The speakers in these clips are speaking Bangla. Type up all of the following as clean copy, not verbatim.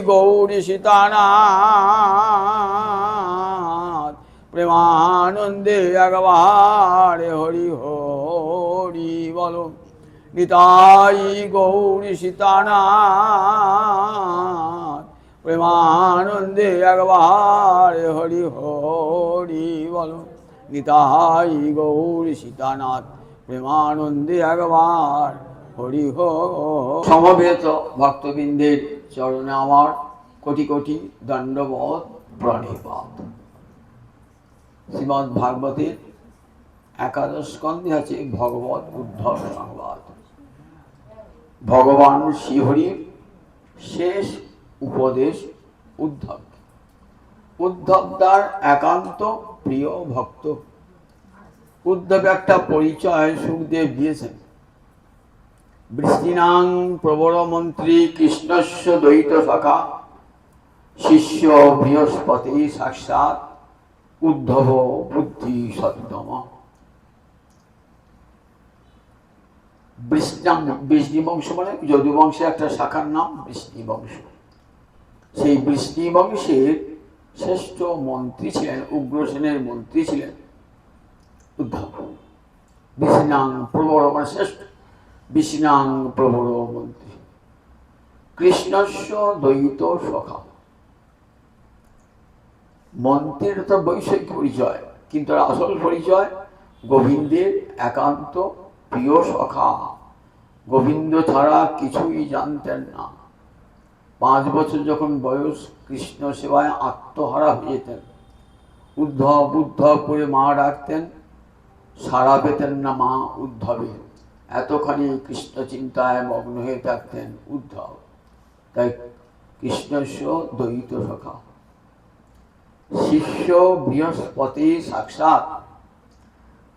গৌরী সীতানাথ প্রেমানন্দে একবার হরি হরি বলো। নিতাই গৌরী সীতানাথ প্রেমানন্দে একবার হরি হরি বলো। নিতাই গৌরী সীতানাথ প্রেমানন্দে একবার হরি হরি। সমবেত ভক্তবৃন্দের চরণে আমার কোটি কোটি দণ্ডবত প্রণিপাত। শ্রীমদ্ ভাগবতের একাদশ স্কন্ধে আছে ভগবত উদ্ধব সংবাদ। ভগবান শ্রীহরির শেষ উপদেশ উদ্ধব। উদ্ধব তার একান্ত প্রিয় ভক্ত। উদ্ধব একটা পরিচয় সুখদেব দিয়েছেন। বৃষ্টিনাং প্রবর মন্ত্রী কৃষ্ণস্য দ্বৈত সখা শিষ্য বৃহস্পতি সাক্ষাৎ উদ্ধব বুদ্ধি সত্তম। বৃষ্ণি বংশ মানে যদু বংশের একটা শাখার নাম বৃষ্ণি বংশ। সেই বৃষ্ণি বংশের শ্রেষ্ঠ মন্ত্রী ছিলেন, উগ্রসেনের মন্ত্রী ছিলেন উদ্ধব। বৃষ্ণাং প্রবর মানে শ্রেষ্ঠ, বৃষ্ণাং প্রবর মন্ত্রী কৃষ্ণস্য দ্বৈত সখা। মন্ত্রীর তো বৈষয়িক পরিচয়, কিন্তু আসল পরিচয় গোবিন্দের একান্ত প্রিয় সখা। গোবিন্দ ছাড়া কিছুই জানতেন না। 5 বছর যখন বয়স, কৃষ্ণ সেবায় আত্মহারা হয়ে যেতেন। উদ্ধব উদ্ধব করে মা ডাকতেন, সাড়া পেতেন না মা উদ্ধবে। এতখানি কৃষ্ণ চিন্তায় মগ্ন হয়ে থাকতেন উদ্ধব। তাই কৃষ্ণস্য দ্বৈত সখা। শিষ্য বৃহস্পতি সাক্ষাৎ।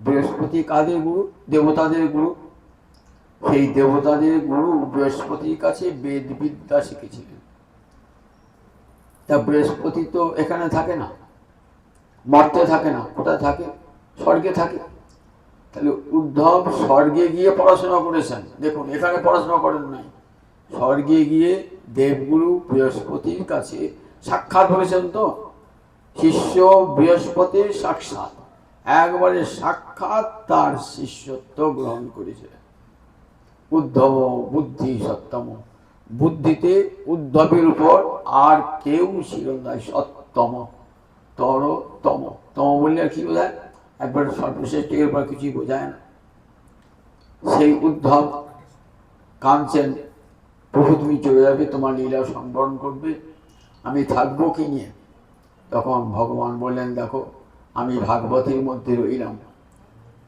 বৃহস্পতি কাদের গুরু? দেবতাদের গুরু। সেই দেবতাদের গুরু বৃহস্পতির কাছে বেদ বিদ্যা শিখেছিলেন। তা বৃহস্পতি তো এখানে থাকে না, মর্তে থাকে না। কোথায় থাকে? স্বর্গে থাকে। তাহলে উদ্ধব স্বর্গে গিয়ে পড়াশোনা করেছেন। দেখুন, এখানে পড়াশোনা করেন নাই, স্বর্গে গিয়ে দেবগুরু বৃহস্পতির কাছে সাক্ষাৎ হয়েছেন। তো শিষ্য বৃহস্পতির সাক্ষাৎ, একবারে সাক্ষাৎ তার শিষ্যত্ব গ্রহণ করেছিলেন। উদ্ধব বুদ্ধি সত্তম। বুদ্ধিতে উদ্ধবের উপর আর কেউ ছিল না। সত্তম, তরতম। তম বললে আর কি বোঝায়? একবার সর্বশ্রেষ্ঠ, এরপর কিছুই বোঝায় না। সেই উদ্ধব কাঁদছেন, প্রভু তুমি চলে যাবে, তোমার লীলা সংবরণ করবে, আমি থাকবো কি নিয়ে? তখন ভগবান বললেন, দেখো আমি ভাগবতের মধ্যে রইলাম,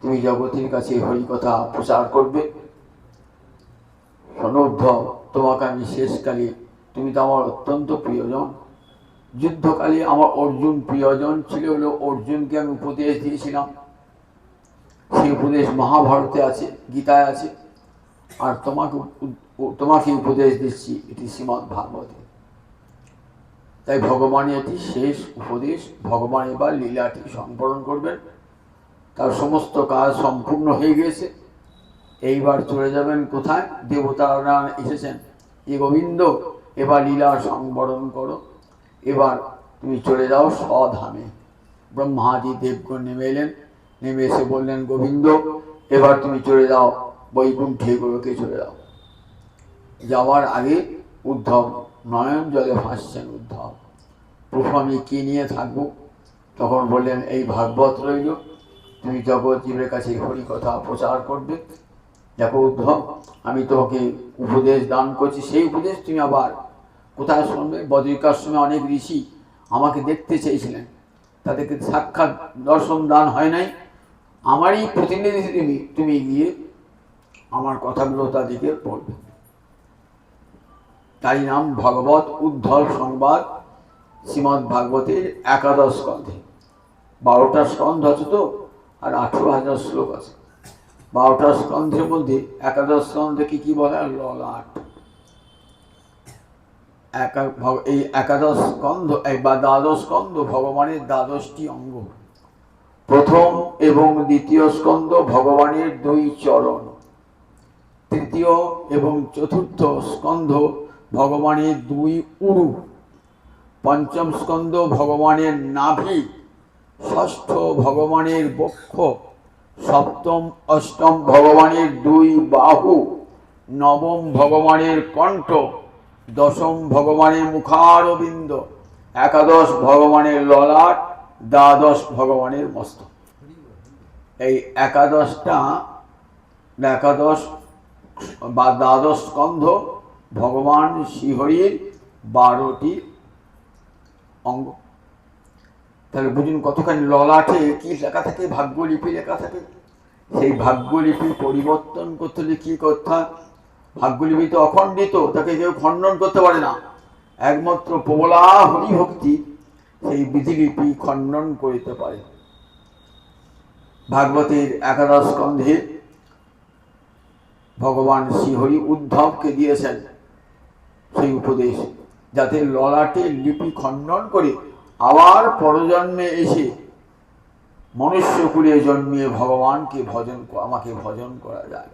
তুমি জগতের কাছে হরিকথা প্রচার করবে। শোনো উদ্ধব, তোমাকে আমি শেষকালে, তুমি তো আমার অত্যন্ত প্রিয়জন। যুদ্ধকালে আমার অর্জুন প্রিয়জন ছিল, হলো অর্জুনকে আমি উপদেশ দিয়েছিলাম। সেই উপদেশ মহাভারতে আছে, গীতায় আছে। আর তোমাকে উপদেশ দিচ্ছি, এটি শ্রীমদ্ ভাগবতে। তাই ভগবানের এটি শেষ উপদেশ। ভগবান এবার লীলাটি সম্পূর্ণ করবেন। তার সমস্ত কাজ সম্পূর্ণ হয়ে গেছে। এইবার চলে যাবেন কোথায়? দেবতারা এসেছেন, এ গোবিন্দ এবার লীলা সংবরণ করো, এবার তুমি চলে যাও স্বধামে। ব্রহ্মাদি দেবগণ নেমে এলেন, নেমে এসে বললেন, গোবিন্দ এবার তুমি চলে যাও বৈকুণ্ঠে, গোলকে চলে যাও। যাওয়ার আগে উদ্ধব নয়ন জলে ভাসছেন। উদ্ধব, প্রভু আমি কি নিয়ে থাকবো? তখন বললেন, এই ভাগবত রইল, তুমি জগৎ জীবের কাছে হরি কথা প্রচার করবে। দেখো উদ্ধব, আমি তোমাকে উপদেশ দান করছি, সেই উপদেশ তুমি আবার কোথায় শুনবে? বদ্রিকাশ্রমে অনেক ঋষি আমাকে দেখতে চেয়েছিলেন, তাদেরকে সাক্ষাৎ দর্শন দান হয় নাই। আমারই প্রতিনিধি তুমি গিয়ে আমার কথাগুলো তাদেরকে পড়বে। তাই নাম ভগবত উদ্ধব সংবাদ। শ্রীমদ্ ভাগবতের একাদশ স্কন্ধে 12টা স্কন্ধ আছে তো, আর 18,000 শ্লোক আছে। 12টা স্কন্ধের মধ্যে একাদশ স্কন্ধে কি বলে? ললাট। এই একাদশ স্কন্ধ বা দ্বাদশ স্কন্ধ ভগবানের 12টি অঙ্গ। প্রথম এবং দ্বিতীয় স্কন্ধ ভগবানের 2 চরণ। তৃতীয় এবং চতুর্থ স্কন্ধ ভগবানের দুই উরু, পঞ্চম স্কন্ধ ভগবানের নাভি, ষষ্ঠ ভগবানের বক্ষ, সপ্তম অষ্টম ভগবানের দুই বাহু, নবম ভগবানের কণ্ঠ, দশম ভগবানের মুখারবিন্দ, একাদশ ভগবানের ললাট, দ্বাদশ ভগবানের মস্তক। এই একাদশ বা দ্বাদশ স্কন্ধ ভগবান শ্রীহরির 12টি অঙ্গ। তাহলে বুঝুন কতখানি ললাটে কি লেখা থাকে, ভাগ্যলিপি লেখা থাকে। সেই ভাগ্যলিপি পরিবর্তন করতে হলে কি করতে হয়? ভাগ্যলিপি তো অখণ্ডিত, তাকে কেউ খণ্ডন করতে পারে না। একমাত্র প্রবলা হরিভক্তি সেই বিধিলিপি খণ্ডন করিতে পারে। ভাগবতের একাদশ স্কন্ধে ভগবান শ্রীহরি উদ্ধবকে দিয়েছেন সেই উপদেশ, যাতে ললাটে লিপি খণ্ডন করে আবার পরজন্মে এসে মনুষ্যকুলে জন্মিয়ে ভগবানকে আমাকে ভজন করা যায়।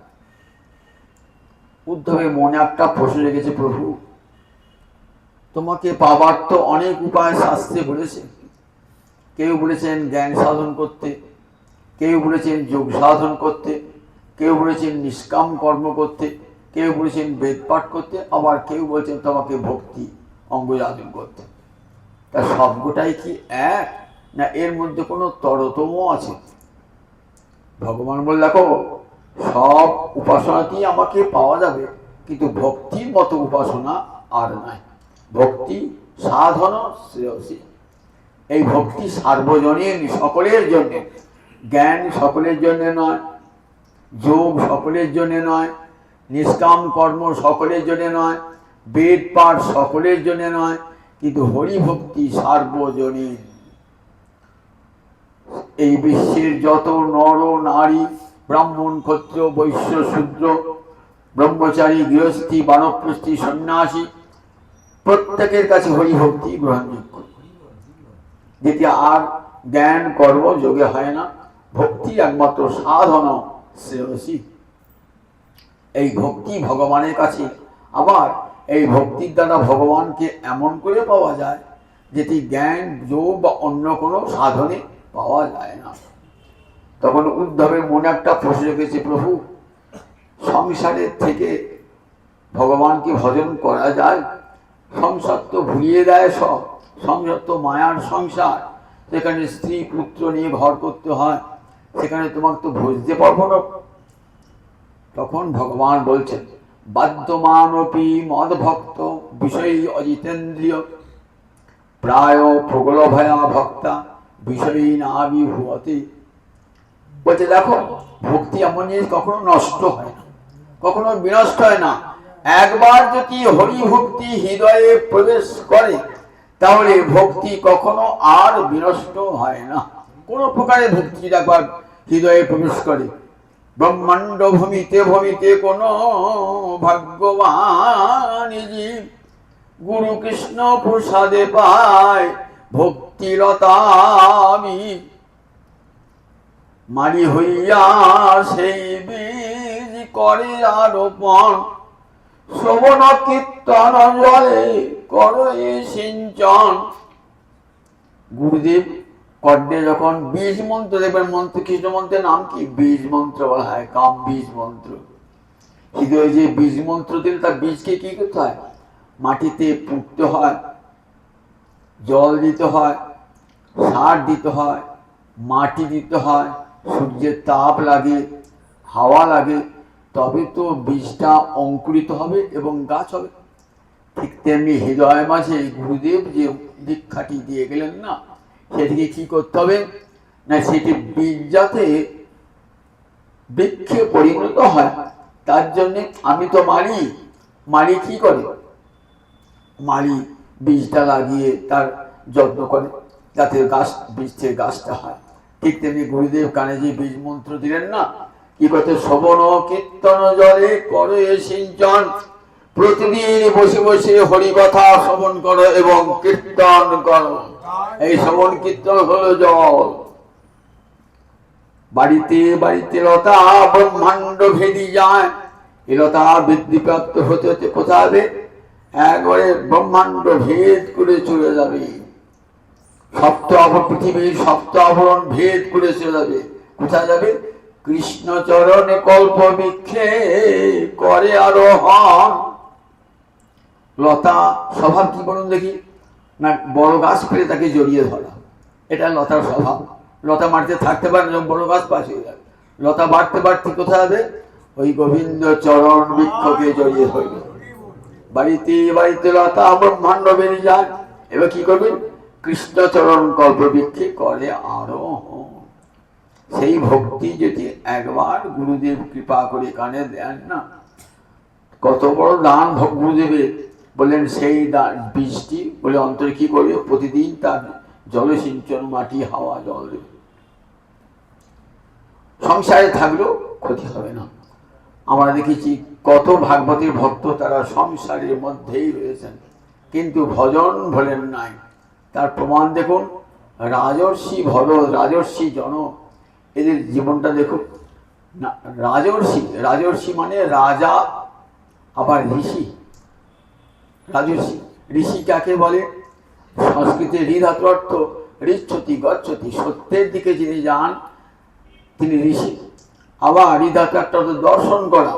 উদ্ধবের মনে একটা প্রশ্ন রেখেছে, প্রভু তোমাকে পাবার তো অনেক উপায় শাস্ত্রে বলেছে। কেউ বলেছেন জ্ঞান সাধন করতে, কেউ বলেছেন যোগ সাধন করতে, কেউ বলেছেন নিষ্কাম কর্ম করতে, কেউ বলেছেন বেদ পাঠ করতে, আবার কেউ বলছেন তোমাকে ভক্তি অঙ্গ সাধন করতে। তা সবটাই কি এক, না এর মধ্যে কোনো তরতম আছে? ভগবান বলে দেখো, সব উপাসনাতেই আমাকে পাওয়া যাবে, কিন্তু ভক্তির মতো উপাসনা আর নাই। ভক্তি সাধন শ্রেয়সী। এই ভক্তি সার্বজনীন, সকলের জন্য। জ্ঞান সকলের জন্য নয়, যোগ সকলের জন্য নয়, নিষ্কাম কর্ম সকলের জন্য নয়, বেদ পাঠ সকলের জন্য নয়, কিন্তু হরিভক্তি সার্বজনীন। এই বিশ্বের যত নর নারী, ব্রাহ্মণ ক্ষত্রিয় বৈশ্য শূদ্র, ব্রহ্মচারী গৃহস্থী বানপ্রস্থী সন্ন্যাসী, প্রত্যেকের কাছে হরিভক্তি গ্রহণযোগ্য। যেটি আর জ্ঞান কর্ম যোগে হয় না, ভক্তি একমাত্র সাধন শ্রেয়সী। এই ভক্তি ভগবানের কাছে। আবার এই ভক্তির দ্বারা ভগবানকে এমন করে পাওয়া যায় যেটি জ্ঞান যোগ বা অন্য কোনো সাধনে পাওয়া যায় না। তখন উদ্ধবের মনে একটা প্রশ্ন রেখেছে, প্রভু সংসারের থেকে ভগবানকে ভজন করা যায়? সংসার তো ভুলিয়ে দেয় সব। সংসার তো মায়ার সংসার, সেখানে স্ত্রী পুত্র নিয়ে ঘর করতে হয়, সেখানে তোমাকে তো বুঝতে পারবো না। তখন ভগবান বলছেন, বাদ্যমানপি মদ ভক্ত বিষয়ী অজিতেন্দ্রিয় প্রায় প্রগলভয়া ভক্তা বিষয়ী না বিভূতি। বলছে দেখো, ভক্তি এমন জিনিস কখনো নষ্ট হয় না, কখনো বিনষ্ট হয় না। একবার যদি হরি ভক্তি হৃদয়ে প্রবেশ করে, তাহলে ভক্তি কখনো আর বিনষ্ট হয় না। কোন প্রকারে ভক্তি যদি একবার হৃদয়ে প্রবেশ করে, ব্রহ্মাণ্ড ভূমিতে ভূমিতে কোন ভাগ্যবান জীব গুরু কৃষ্ণ প্রসাদে পায় ভক্তিলতা আমি মারি হইয়া সেই বীজ করে আরোপণ শ্রবণ কীর্তন জলে করে সিঞ্চন। গুরুদেব কর্ণে যখন বীজ মন্ত্র দেবেন, মন্ত্র কৃষ্ণ মন্ত্রের নাম কি? বীজ মন্ত্র বলা হয়, কাম বীজ মন্ত্র। হৃদয়ে যে বীজ মন্ত্র দিলে তার বীজকে কি করতে হয়? মাটিতে পুঁততে হয়, জল দিতে হয়, সার দিতে হয়, মাটি দিতে হয়, সূর্যের তাপ লাগে, হাওয়া লাগে, তবে তো বীজটা অঙ্কুরিত হবে এবং গাছ হবে। ঠিক তেমনি হৃদয় মাঝে গুরুদেব যে দীক্ষাটি দিয়ে গেলেন না, সেটিকে কি করতে হবে না, সেটি বীজ যাতে বৃক্ষে পরিণত হয়, তার জন্য আমি তো মালি কি করে? মালি বীজটা লাগিয়ে তার যত্ন করে যাতে বীজ থেকে গাছটা হয়। ঠিক তেমনি গুরুদেব কানে যে বীজ মন্ত্র দিলেন না, কি করতে? শ্রবণ কীর্তন জলে করে সিঞ্চন। প্রতিদিন বসে বসে হরি কথা শ্রবণ করো এবং কীর্তন করো। এই শ্রবণ কীর্তন হলো জল। বাড়িতে বাড়িতে লতা ব্রহ্মাণ্ড ভেদি যায়। এই লতা বৃদ্ধিপ্রাপ্ত হতে হতে কোথায় হবে একবারে ব্রহ্মাণ্ড ভেদ করে চলে যাবে, পৃথিবীর সপ্ত আবরণ ভেদ করে চলে যাবে। কোথায় যাবে? কৃষ্ণ চরণে কল্প বৃক্ষে করে আরোহণ। লতা স্বভাব কি বলুন দেখি? না বড় গাছ পেলে তাকে জড়িয়ে ধরা, এটা লতার স্বভাব। লতা মাটিতে থাকতে পারে না, বড় গাছ পাশ হয়ে যাবে। লতা বাড়তে বাড়তে কোথায় যাবে? ওই গোবিন্দ চরণ বৃক্ষকে জড়িয়ে ধরবে। বাড়িতে বাড়িতে লতা ব্রহ্মাণ্ড বেরিয়ে যায়। এবার কি করবেন? কৃষ্ণ চরণ কল্প বৃক্ষে করে আরোহণ। সেই ভক্তি যদি একবার গুরুদেব কৃপা করে কানে দেন না, কত বড় দান গুরুদেবের। বললেন সেই বীজটি বলে অন্তরে কি করবে? প্রতিদিন তার জলসিঞ্চন, মাটি, হাওয়া, জল দেবে। সংসারে থাকলেও ক্ষতি হবে না। আমরা দেখেছি কত ভাগবতীর ভক্ত তারা সংসারের মধ্যেই রয়েছেন, কিন্তু ভজন ভোলেন নাই। তার প্রমাণ দেখুন, রাজর্ষি ভরত, রাজর্ষি জনক, এদের জীবনটা দেখুন না। রাজর্ষি, রাজর্ষি মানে রাজা, আবার ঋষি। রাজর্ষি, ঋষি কাকে বলে? সংস্কৃতে হৃধাতু অর্থ ঋচ্ছতি গচ্ছতি, সত্যের দিকে যিনি যান তিনি ঋষি। আবার হৃধাতু অর্থ দর্শন করা,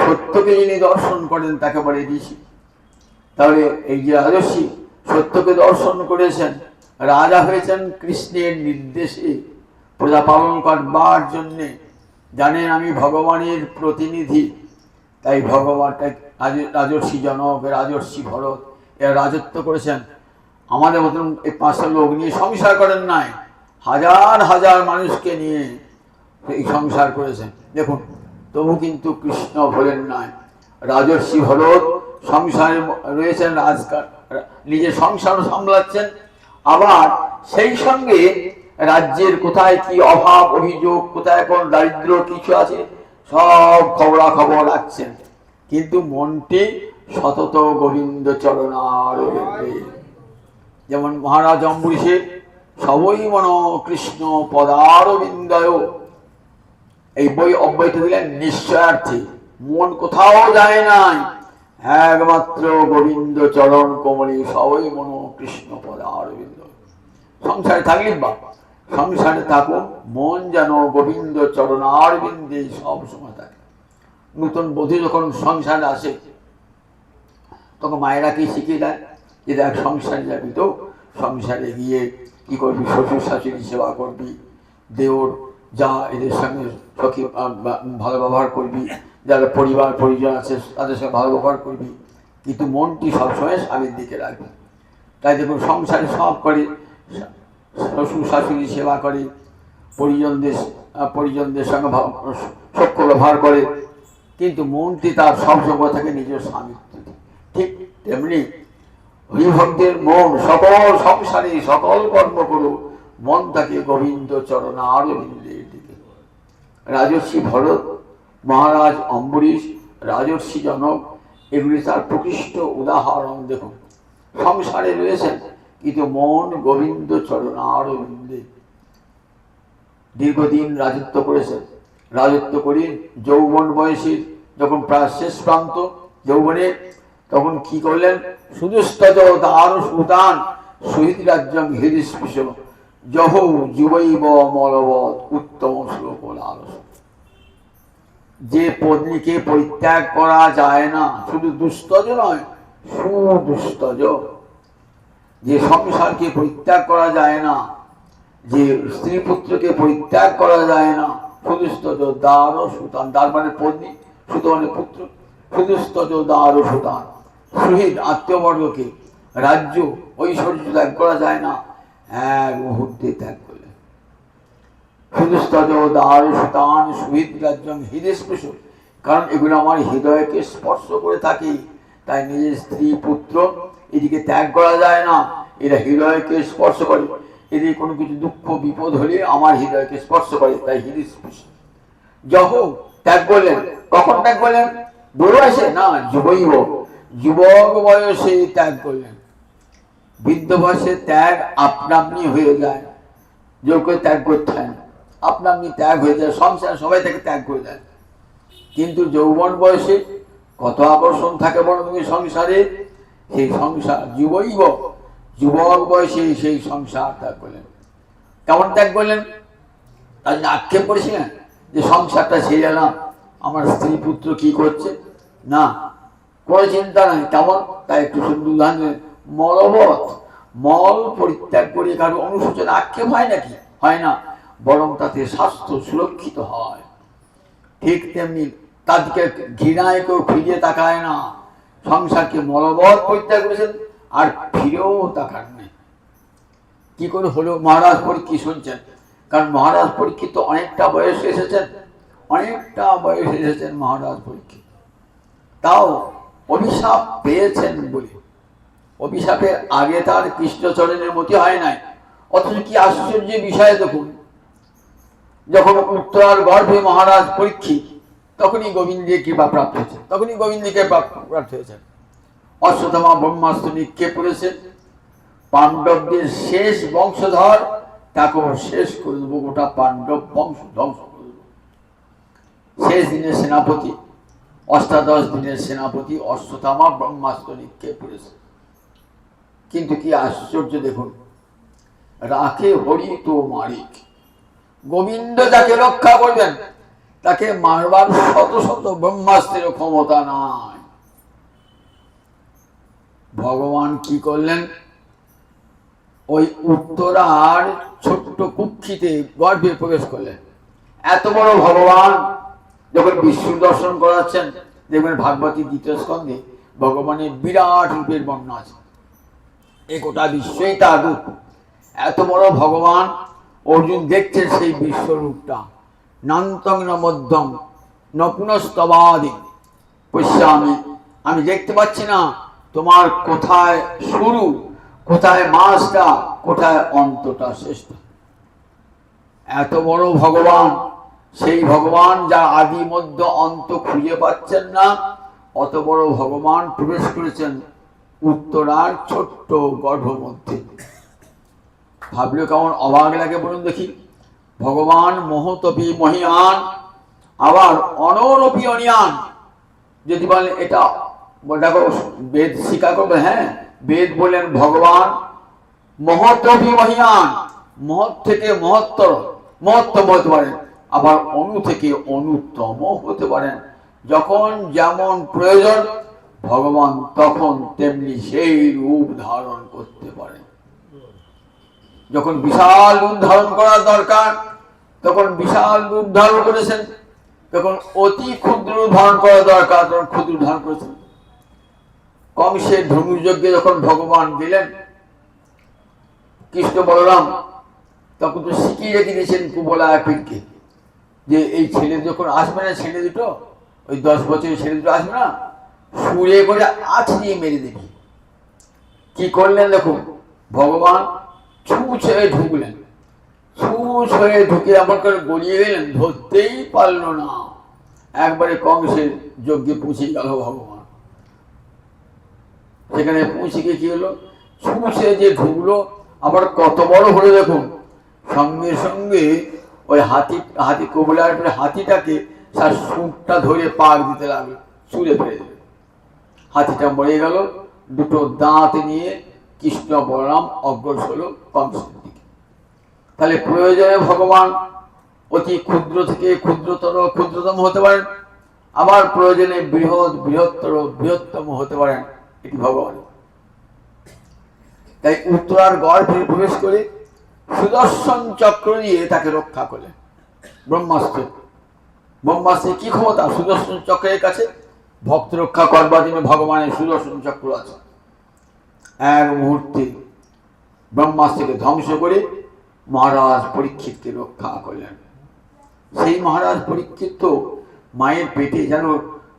সত্যকে যিনি দর্শন করেন তাকে বলে ঋষি। তাহলে এই যে রাজর্ষি সত্যকে দর্শন করেছেন, রাজা হয়েছেন কৃষ্ণের নির্দেশে প্রজা পালন করবার জন্যে। জানেন আমি ভগবানের প্রতিনিধি, তাই ভগবানটা রাজর্ষি জনক, রাজর্ষি ভরত এরা রাজত্ব করেছেন। আমাদের মতন এই 500 লোক নিয়ে সংসার করেন নাই, হাজার হাজার মানুষকে নিয়ে এই সংসার করেছেন। দেখুন, তবু কিন্তু কৃষ্ণ ভোলেন নাই। রাজর্ষি ভরত সংসারে রয়েছেন, রাজকার নিজের সংসার সামলাচ্ছেন, আবার সেই সঙ্গে রাজ্যের কোথায় কি অভাব অভিযোগ, কোথায় কোন দারিদ্র কিছু আছে সব খবরাখবর রাখছেন, কিন্তু মনটি সতত গোবিন্দ চরণার। যেমন মহারাজ অম্বরীশের সবই মন কৃষ্ণ পদারবিন্দয়, এই বই অব্যয়টা দিলেন নিশ্চয়ার্থী। মন কোথাও যায় নাই, একমাত্র গোবিন্দ চরণ কমলী, সবই মন কৃষ্ণ পদারবিন্দ। সংসারে থাকলেন বা সংসারে থাকুন, মন যেন গোবিন্দ চরণারবিন্দে সব সময় থাকে। নতুন বধূ যখন সংসারে আসে তখন মায়েরা কি শিখিয়ে দেয় যে দেখ সংসারে যাবি তো, সংসারে গিয়ে কি করবি? শ্বশুর শাশুড়ি সেবা করবি, দেওর যা এদের সঙ্গে সখী ভালো ব্যবহার করবি, যারা পরিবার পরিজন আছে তাদের সঙ্গে ভালো ব্যবহার করবি, কিন্তু মনটি সবসময় স্বামীর দিকে রাখবি। তাই দেখুন সংসারে সব করে, শ্বশুর শাশুড়ি সেবা করে, পরিজনদের সঙ্গে সখ্য ব্যবহার করে, কিন্তু মনটি তার সবসময় থাকে নিজের স্বামীর। ঠিক তেমনি হরিভক্তের মন সকল সংসারে সকল কর্ম করো, মন থাকে গোবিন্দ চরণারবিন্দের দিকে। রাজর্ষি ভরত, মহারাজ অম্বরীশ, রাজর্ষি জনক, এগুলি তার প্রকৃষ্ট উদাহরণ। দেখুন সংসারে রয়েছেন কিন্তু মন গোবিন্দ চরণারবিন্দে। দীর্ঘদিন রাজত্ব করেছেন, রাজত্ব করে যৌবন বয়সে যখন প্রায় শেষ প্রান্ত যৌবনে, তখন কি করলেন? সুদুস্তজ দারু সুতান সহিত রাজ্যং হৃদস্পৃশ জহ যুবৈব মলবৎ উত্তম শ্লোক লালস। যে পত্নীকে পরিত্যাগ করা যায় না, শুধু দুস্তজ নয়, সুদুস্তজ, যে সংসারকে পরিত্যাগ করা যায় না, যে স্ত্রী পুত্রকে পরিত্যাগ করা যায় না, সুদুস্তজ দার সুতান, তার মানে পত্নী, সুত মানে পুত্র, সুদুস্তজ দার সুতান, শহীদ আত্মবর্গকে, রাজ্য ঐশ্বর্য ত্যাগ করা যায় না, এক মুহূর্তে ত্যাগ করলেন। সুদুস্তজ দার সুতান শহীদ রাজ্যং হৃদস্পৃশ, কারণ এগুলো আমার হৃদয়কে স্পর্শ করে থাকে, তাই নিজের স্ত্রী পুত্র এদিকে ত্যাগ করা যায় না, এরা হৃদয়কে স্পর্শ করে। এদের কোনো কিছু দুঃখ বিপদ হলে আমার হৃদয়কে স্পর্শ করে, তাই হৃদস্পৃশ। যহ ত্যাগ করলেন, কখন ত্যাগ করলেন? বুড়ো বয়সে না, যুবৈব, যুবক বয়সে ত্যাগ করলেন। বৃদ্ধ বয়সে ত্যাগ আপনা আপনি হয়ে যায়, যোগ্য ত্যাগ করতে হয় না, আপনা আপনি ত্যাগ হয়ে যায়, সংসার সবাই থেকে ত্যাগ করে দেয়। কিন্তু যৌবন বয়সে কত আকর্ষণ থাকে বড় তুমি সংসারে, সেই সংসার যুবক বয়সে সেই সংসার ত্যাগ করলেন। কেমন ত্যাগ করলেন? তার আক্ষেপ করেছিলেন যে সংসারটা ছেড়ে এলাম, আমার স্ত্রী পুত্র কি করছে? না, কোনো চিন্তা নাই। কেমন? তাই একটু সুন্দর উদাহরণ দিলেন, মলবৎ, মল পরিত্যাগ করে কারো অনুশোচনা আক্ষেপ হয় নাকি? হয় না, বরং তাতে স্বাস্থ্য সুরক্ষিত হয়। ঠিক তেমনি তাদেরকে ঘৃণায় কেউ ফিরিয়ে তাকায় না। সংসারকে মলবৎ পরিত্যাগ করেছেন আর ফিরেও তাকান নেই। কি করে হলো? মহারাজ পরীক্ষিত শুনছেন, কারণ মহারাজ পরীক্ষিত অনেকটা বয়সে এসেছেন, মহারাজ পরীক্ষিত। তাও অভিশাপ পেয়েছেন বলে, অভিশাপের আগে তার কৃষ্ণচরণের মতি হয় নাই। অথচ কি আশ্চর্য বিষয় দেখুন, যখন উত্তরার গর্ভে মহারাজ পরীক্ষিত, তখনই গোবিন্দের কৃপা প্রাপ্ত হয়েছে, প্রাপ্ত হয়েছেন। অশ্বত্থামা ব্রহ্মাস্ত্র নিক্ষেপ করেছেন, পাণ্ডবদের শেষ বংশধর, তাকেও শেষ করে দেবো, গোটা পাণ্ডব বংশ ধ্বংস করে দেবো। শেষ দিনের সেনাপতি, অষ্টাদশ দিনের সেনাপতি অশ্বত্থামা ব্রহ্মাস্ত্র নিক্ষেপ করেছে। কিন্তু কি আশ্চর্য দেখুন, রাখে হরি তো মারিক, গোবিন্দ যাকে রক্ষা করবেন তাকে মারবার শত শত ব্রহ্মাস্ত্রের ক্ষমতা নাই। ভগবান কি করলেন? ওই উত্তরার ছোট্ট কুক্ষিতে গর্ভে প্রবেশ করলেন। এত বড় ভগবান যখন বিষ্ণু দর্শন করাচ্ছেন, দেখবেন ভাগবতী দ্বিতীয় স্কন্ধে ভগবানের বিরাট রূপের বর্ণনা আছে। এ গোটা বিশ্বই তার রূপ। এত বড় ভগবান, অর্জুন দেখছেন সেই বিশ্বরূপটা। নান্তং ন মধ্যম ন পুনস্তবাদি পশ্যামি, আমি দেখতে পাচ্ছি না তোমার কোথায় শুরু, কোথায় মাঝটা, কোথায় অন্তটা শেষ। এত বড় ভগবান, সেই ভগবান যা আদি মধ্য অন্ত খুঁজে পাচ্ছেন না, অত বড় ভগবান প্রবেশ করেছেন উত্তরার ছোট্ট গর্ভ মধ্যে। ভাবলে কেমন অবাক লাগে বলুন দেখি। ভগবান মহতপি মহিয়ান, আবার অনরপি অনিয়ান। যদি বলেন এটা দেখো বেদ স্বীকার করবে, হ্যাঁ, বেদ বলেন ভগবান মহতপি মহিয়ান, মহৎ থেকে মহত্তম হতে পারেন, আবার অনু থেকে অনুত্তম হতে পারেন। যখন যেমন প্রয়োজন ভগবান তখন তেমনি সেই রূপ ধারণ করতে পারেন। যখন বিশাল রূপ ধারণ করার দরকার তখন বিশাল রূপ ধারণ করেছেন, যখন অতি ক্ষুদ্র রূপ ধারণ করা দরকার তখন ক্ষুদ্র ধারণ করেছেন। কংসের ধনুর্যজ্ঞে যখন ভগবান দিলেন কৃষ্ণ বলরাম, তখন তো শিখিয়ে রেখে দিয়েছেন কুবলা পীরকে যে এই ছেলে যখন আসবে না, ছেলে দুটো ওই 10 বছরের ছেলে দুটো আসবে না, সুরে করে আছড়িয়ে মেরে দেবে। কি করলেন দেখুন, ভগবান ছুঁচ হয়ে ঢুকলেন, ছুঁচ হয়ে ঢুকে এমন করে গড়িয়ে গেলেন, ধরতেই পারল না। একবারে কংসের যজ্ঞে পৌঁছে গেল ভগবান। সেখানে পৌঁছে গিয়ে কি হলো, ছুঁচে যে ঢুকলো, আবার কত বড় হলো দেখুন। সঙ্গে সঙ্গে ওই হাতি কবলার হাতিটাকে তার সুরটা ধরে পাক দিতে লাগলো, ছুঁড়ে ফেলে দিল। হাতিটা মরে গেল। দুটো দাঁত নিয়ে কৃষ্ণ বলরাম অগ্রসর হলো কংসের দিকে। তাহলে প্রয়োজনে ভগবান অতি ক্ষুদ্র থেকে ক্ষুদ্রতম হতে পারেন, আবার প্রয়োজনে বৃহত্তম হতে পারেন। এটি ভগবান। তাই উত্তরার গর্ভে প্রবেশ করে সুদর্শন চক্র দিয়ে তাকে রক্ষা করলেন। ব্রহ্মাস্ত্রের কি ক্ষমতা সুদর্শন চক্রের কাছে? ভক্ত রক্ষা করবার জন্য ভগবানের সুদর্শন চক্র আছে। এক মুহূর্তে ব্রহ্মাস্ত্রকে ধ্বংস করে মহারাজ পরীক্ষিতকে রক্ষা করলেন। সেই মহারাজ পরীক্ষিত মায়ের পেটে, যেন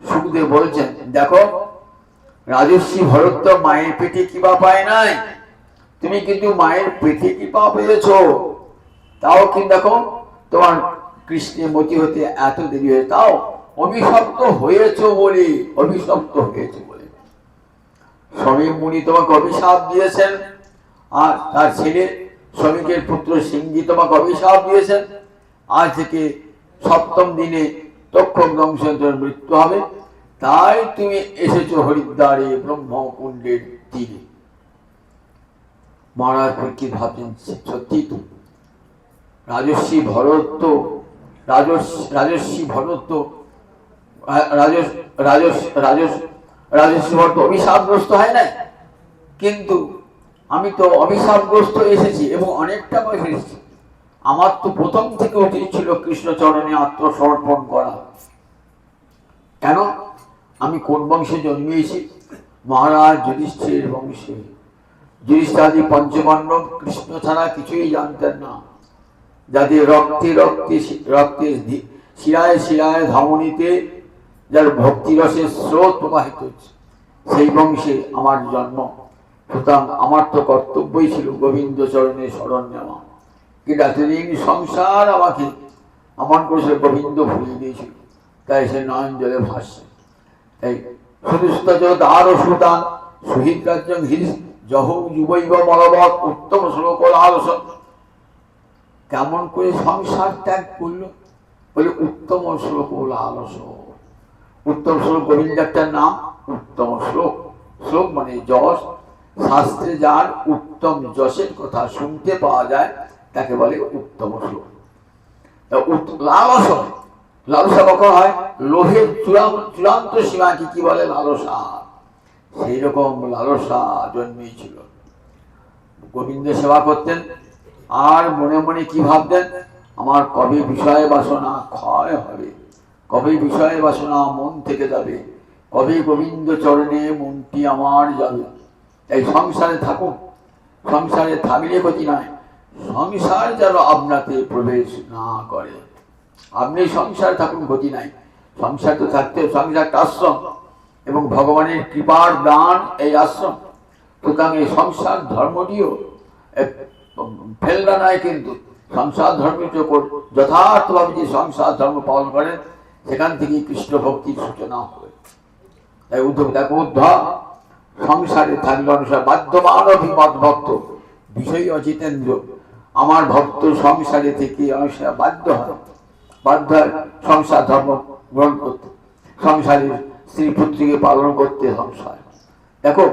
সুখদেব বলছেন, দেখো রাজর্ষি ভরত তো মায়ের পেটে কৃপা পায় নাই, তুমি কিন্তু মায়ের পেটে কৃপা পেয়েছ। তাও কিন্তু দেখো তোমার কৃষ্ণের মতি হতে এত দেরি হয়ে, তাও অভিশপ্ত হয়েছ বলে শ্রমিক মুনি তোমাকে অভিশাপ দিয়েছেন, আর তার ছেলে শ্রমিকের পুত্র সিংহী তোমাকে অভিশাপ দিয়েছেন, আজ থেকে 7ম দিনে তক্ষক ধ্বংসের মৃত্যু হবে। তাই তুমি এসেছো হরিদ্বারে ব্রহ্মকুণ্ডের তীরে। মহারাজ পরীক্ষিত ভাবছেন সত্যি তো রাজর্ষি ভরত তো রাজর্ষি ভরত রাজর্ষি ভরত অভিশাপগ্রস্ত হয় না, কিন্তু আমি তো অভিশাপগ্রস্ত এসেছি এবং অনেকটা বয়স এসেছি। আমার তো প্রথম থেকে উচিত ছিল কৃষ্ণচরণে আত্মসমর্পণ করা। কেন? আমি কোন বংশে জন্মিয়েছি? মহারাজ যুধিষ্ঠির বংশে। যুধিষ্ঠিরাদি পঞ্চপাণ্ডব কৃষ্ণ ছাড়া কিছুই জানতেন না, যাদের রক্তে রক্তে রক্তে শিরায় শিরায় ধমনীতে যার ভক্তিরসের স্রোত প্রবাহিত হচ্ছে, সেই বংশে আমার জন্ম। সুতরাং আমার তো কর্তব্যই ছিল গোবিন্দ চরণে শরণ নেওয়া, কিন্তু এতদিন সংসার আমাকে এমন করেছিল, গোবিন্দ ভুলিয়ে দিয়েছিল, তাই সে নয়ন জলে ভাসছে। তাই সুদুস্তার সুতান শহীদ রাজ্যং হিস জহ যুবৈব মলবৎ উত্তম শ্লোক আলস। কেমন করে সংসার ত্যাগ করলো? বলে উত্তম শ্লোক আলস। উত্তম শ্লোক গোবিন্দ একটা নাম, উত্তম শ্লোক। শ্লোক মানে যশ। শাস্ত্রে যার উত্তম যশের কথা শুনতে পাওয়া যায় তাকে বলে উত্তম শ্লোক। লালসা, লালসা কখন হয়? লোভের চূড়ান্ত সীমাকে কি বলে? লালসা। সেই রকম লালসা জন্মিয়েছিল। গোবিন্দ সেবা করতেন আর মনে মনে কি ভাবতেন? আমার কবে বিষয় বাসনা ক্ষয় হবে, কবে বিষয় বাসনা মন থেকে যাবে, কবে গোবিন্দ চরণে মনটি আমার যাবে। এই সংসারে থাকুন, সংসারে থাকলে ক্ষতি নয়, সংসার যেন আপনাকে প্রবেশ না করে। আপনি সংসারে থাকুন, ক্ষতি নাই। সংসার তো থাকতে, সংসারটা আশ্রম এবং ভগবানের কৃপার দান এই আশ্রম। সুতরাং এই সংসার ধর্মটিও ফেলনা নয়, কিন্তু সংসার ধর্মটি যথার্থভাবে যে সংসার ধর্ম পালন করেন সেখান থেকে কৃষ্ণ ভক্তির সূচনা হবে। তাই উদ্ধব দেখো, উদ্ধব সংসারে থাকলে অনুসার বাধ্যমান অভিমত ভক্ত বিষয় অজিতেন্দ্র। আমার ভক্ত সংসারে থেকে অনুসার বাধ্য হয়, বাধ্য হয় সংসার ধর্ম গ্রহণ করতে, সংসারের স্ত্রী পুত্রীকে পালন করতে সংসার। দেখো,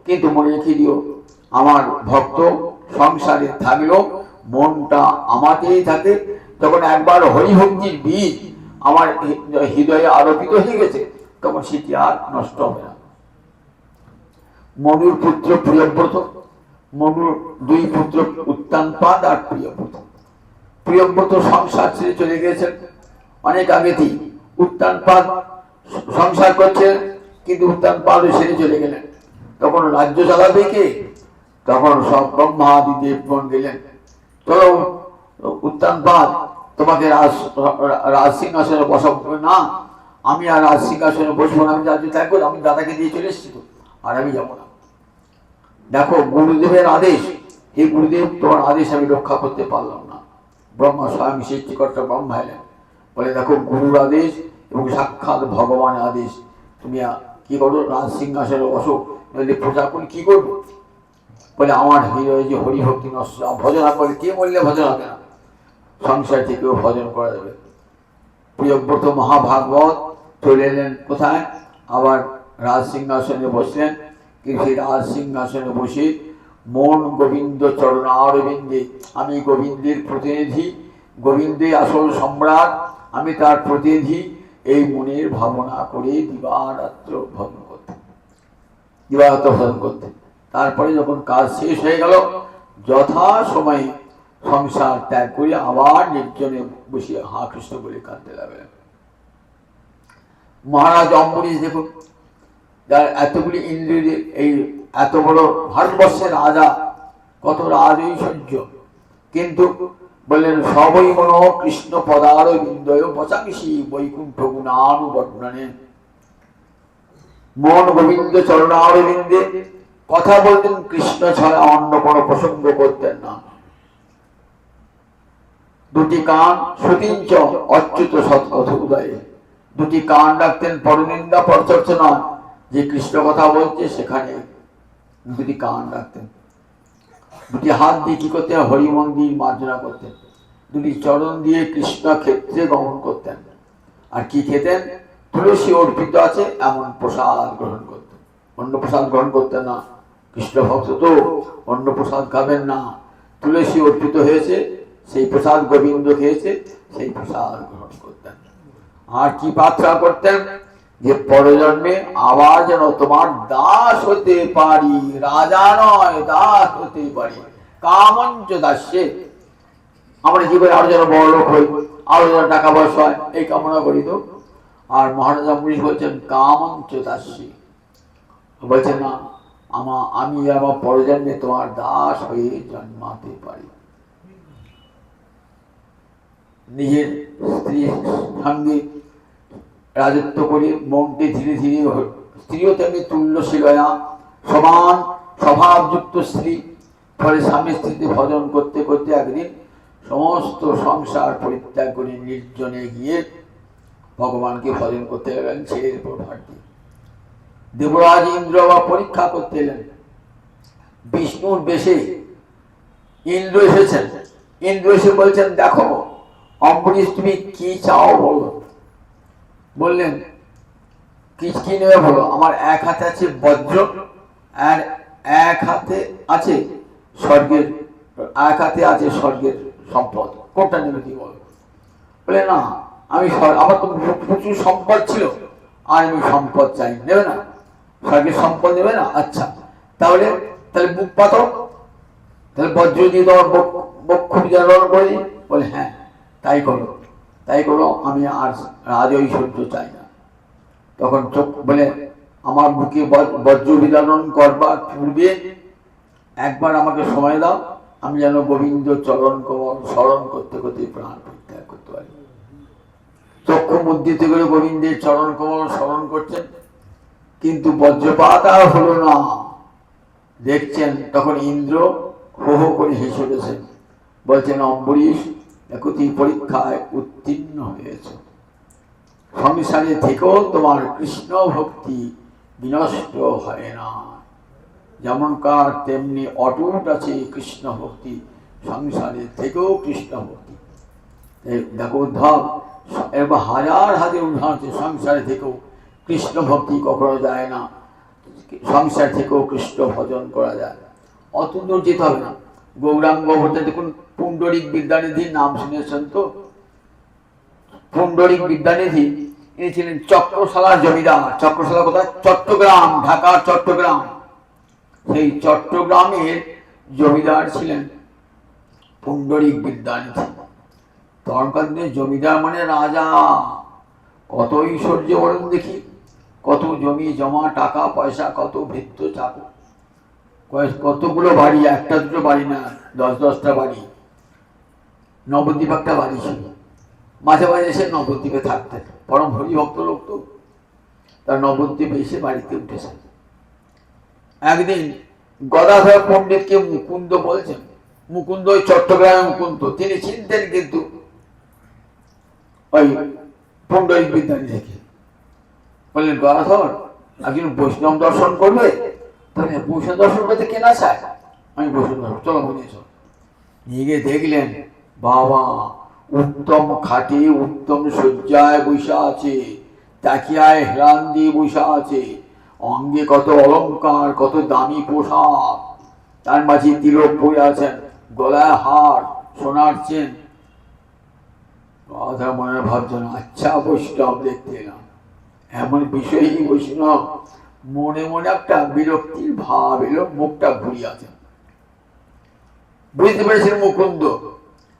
কিন্তু মনে রেখে দিও, আমার ভক্ত সংসারে থাকলেও মনটা আমাতেই থাকে। তখন একবার হরিভক্তির বীজ আমার হৃদয়ে আরোপিত হয়ে গেছে, তখন সেটি আর নষ্ট হবে না। মনুর পুত্র প্রিয়ব্রত, মনুর দুই পুত্র উত্তানপাদ আর প্রিয়ব্রত। প্রিয়ব্রত সংসার ছেড়ে চলে গিয়েছেন অনেক আগেতেই। উত্তানপাদ সংসার করছে, কিন্তু উত্তানপাদও ছেড়ে চলে গেলেন। তখন রাজ্য চালাবে কে? তখন সব ব্রহ্মাদি দেবগণ গেলেন, চলো উত্তানপাদ তোমাকে রাজ সিংহাসনে বসাবো। না, আমি আর রাজ সিংহাসনে বসবো না, আমি রাজ্য ত্যাগ করবো, আমি দাদাকে দিয়ে চলে এসেছি তো, আর আমি যাবো না। দেখো, গুরুদেবের আদেশ, হে গুরুদেব তোমার আদেশ আমি রক্ষা করতে পারলাম না। ব্রহ্মা স্বয়ং সৃষ্টিকর্তা ব্রহ্মা এলেন, বলে দেখো গুরুর আদেশ এবং সাক্ষাৎ ভগবানের আদেশ, তুমি কি করো? রাজ সিংহাসনে বসো, নইলে প্রজা করে কি করবো? বলে আমার হৃদয়ে যে হরিভক্তি নষ্ট, ভজন বলে কে বললে ভজন হবে না? সংসার থেকেও ভজন করা যাবে। প্রিয়ব্রত মহাভাগবত চলে এলেন কোথায়? আবার রাজ সিংহাসনে বসলেন। কিন্তু সেই রাজ সিংহাসনে বসে মন গোবিন্দ চরণারবিন্দে, আমি গোবিন্দের প্রতিনিধি, গোবিন্দের আসল সম্রাট, আমি তার প্রতিনিধি, এই মনের ভাবনা করে দিবারাত্র ভজন করতে, দিবারাত্র ভজন করতে। তারপরে যখন কাজ শেষ হয়ে গেল, যথা সময়ে সংসার ত্যাগ করে আবার নির্জনে বসে হা কৃষ্ণ বলে কাঁদতে লাগলেন। মহারাজ অম্বরীশ দেখুন, যার এতগুলি ইন্দ্রিয়, এই এত বড় ভারতবর্ষের রাজা, কত রাজ ঐশ্বর্য, কিন্তু বললেন সবই মন কৃষ্ণ পদার বিন্দয় পচাংশী বৈকুণ্ঠ গুণানুবর্ণনে। মন গোবিন্দ চরণারবিন্দে, কথা বলতেন কৃষ্ণ ছাড়া অন্য কোনো প্রসঙ্গ করতেন না। দুটি কান সুতিঞ্চ অচ্যুত সৎকথ উদয়ে, দুটি কান রাখতেন পরনিন্দা পরচর্চা নয়, যে কৃষ্ণ কথা বলছে সেখানে দুটি কান রাখতেন। দুটি হাত দিয়ে কি করতেন? হরি মন্দির মার্জনা করতেন। দুটি চরণ দিয়ে কৃষ্ণ ক্ষেত্রে গমন করতেন। আর কি খেতেন? তুলসী অর্পিত আছে এমন প্রসাদ গ্রহণ করতেন, অন্য প্রসাদ গ্রহণ করতেন না। কৃষ্ণ ভক্ত তো অন্য প্রসাদ খাবেন না, তুলসী অর্পিত হয়েছে সেই প্রসাদ গোবিন্দ খেয়েছে, সেই প্রসাদ গ্রহণ করতেন। আর কি প্রার্থনা করতেন, যে পরজন্মে আবার যেন তোমার দাস হতে পারি, রাজা নয় দাস হতে পারি, কামঞ্চ দাস্যে, আমরা কি করে আরো যেন বড় লোক হই, আরো যেন টাকা পয়সা হয়, এই কামনা করি তো। আর মহারাজা মুনি বলছেন কামঞ্চ দাস্যে, বলছেন না আমি আমার পরজন্মে তোমার দাস হয়ে জন্মাতে পারি। নিজের স্ত্রীর সঙ্গে রাজত্ব করে মনকে ধীরে ধীরে, স্ত্রীও তেমনি তুল্যশীলয়া, সমান স্বভাবযুক্ত স্ত্রী। ফলে স্বামী স্ত্রীতে ভজন করতে করতে একদিন সমস্ত সংসার পরিত্যাগ করে নির্জনে গিয়ে ভগবানকে ভজন করতে গেলেন ছেলের উপর ভার দিয়ে। দেবরাজ ইন্দ্র বা পরীক্ষা করতে এলেন, বিষ্ণুর বেশে ইন্দ্র এসেছেন। ইন্দ্র এসে বলছেন, দেখো অম্বরীশ তুমি কি চাও বলো। বললেন কি কি নেবে বলো। আমার এক হাতে আছে বজ্র, আর এক হাতে আছে স্বর্গের, এক হাতে আছে স্বর্গের সম্পদ, কোনটা নেবে কি বলো। বলে না আমি, আমার তো প্রচুর সম্পদ ছিল, আর আমি সম্পদ চাই। নেবে না? স্বর্গের সম্পদ নেবে না? আচ্ছা তাহলে তাহলে বুক পাতো, তাহলে বজ্র দিয়ে তোমার বক্ষ বিজারণ করে দিই। বলে হ্যাঁ তাই করো, তাই করো, আমি আর রাজ ঐশ্বর্য চাই না। তখন চোখ বলে আমার বুকে বজ্র বিধারণ করবার পূর্বে একবার আমাকে সময় দাও, আমি যেন গোবিন্দ চরণ কমল স্মরণ করতে করতে প্রাণ পরিত্যাগ করতে পারি। চক্ষু মুদ্রিত করে গোবিন্দের চরণ কমল স্মরণ করছেন, কিন্তু বজ্রপাত আর হলো না। দেখছেন তখন ইন্দ্র হো হো করে হেসে উঠেছেন, বলছেন অম্বরীশ দেখো তুই পরীক্ষায় উত্তীর্ণ হয়েছে, সংসারে থেকেও তোমার কৃষ্ণ ভক্তি বিনষ্ট হয় না, যেমনকার তেমনি অটুট আছে কৃষ্ণ ভক্তি, সংসারে থেকেও কৃষ্ণ ভক্তি। দেখো উদ্ধব, এবার হাজার হাজার উদাহরণ আছে, সংসারে থেকেও কৃষ্ণ ভক্তি কখনো যায় না, সংসার থেকেও কৃষ্ণ ভজন করা যায়। অত দূর যেতে হবে না, গৌরাঙ্গ হতে দেখুন পুণ্ডরিক বিদ্যানিধির নাম শুনেছেন তো। পুণ্ডরিক বিদ্যানিধি ইনি ছিলেন চক্রশালার জমিদার। চক্রশালা কোথায়? চট্টগ্রাম, ঢাকার চট্টগ্রাম। সেই চট্টগ্রামের জমিদার ছিলেন পুণ্ডরিক বিদ্যানিধি। তখনকার দিনে জমিদার মানে রাজা, কত ঐশ্বর্য বলেন দেখি, কত জমি জমা, টাকা পয়সা, কত ভৃত্য চাকর, কতগুলো বাড়ি, একটা দুটো বাড়ি না, 10-10টা বাড়ি। নবদ্বীপ একটা বাড়ি ছিল, মাঝে মাঝে এসে নবদ্বীপে থাকতেন, পরম হরিভক্ত লোক তো, তার নবদ্বীপে এসে বাড়িতে উঠেছেন। একদিন গদাধর পণ্ডিতকে মুকুন্দ বলছেন, মুকুন্দ ওই চট্টগ্রামে মুকুন্দ, তিনি চিনতেন কিন্তু ওই পুণ্ডরিক বিদ্যানিধিকে। বললেন গদাধর একজন বৈষ্ণব দর্শন করবে। তাহলে বৈষ্ণব দর্শন করতে কেনা চায়, আমি বৈষ্ণব দর্শন, চলো নিয়ে চলো। নিয়ে গিয়ে দেখলেন বাবা উত্তম খাটে উত্তম শয্যায় বৈশা আছে, তাকিয়ায় হেলান দিয়ে বৈশা আছে, অঙ্গে কত অলঙ্কার, কত দামি পোশাক, তার মাঝে তিলক পরে আছেন, গলায় হার, সোনার চেন। কথা মনে ভাবছেন আচ্ছা বৈষ্ণব দেখতে এলাম, এমন বিষয়ই বৈষ্ণব। মনে মনে একটা বিরক্তির ভাব এলো, মুখটা ঘুরিয়ে আছেন। বুঝতে পেরেছেন মুকুন্দ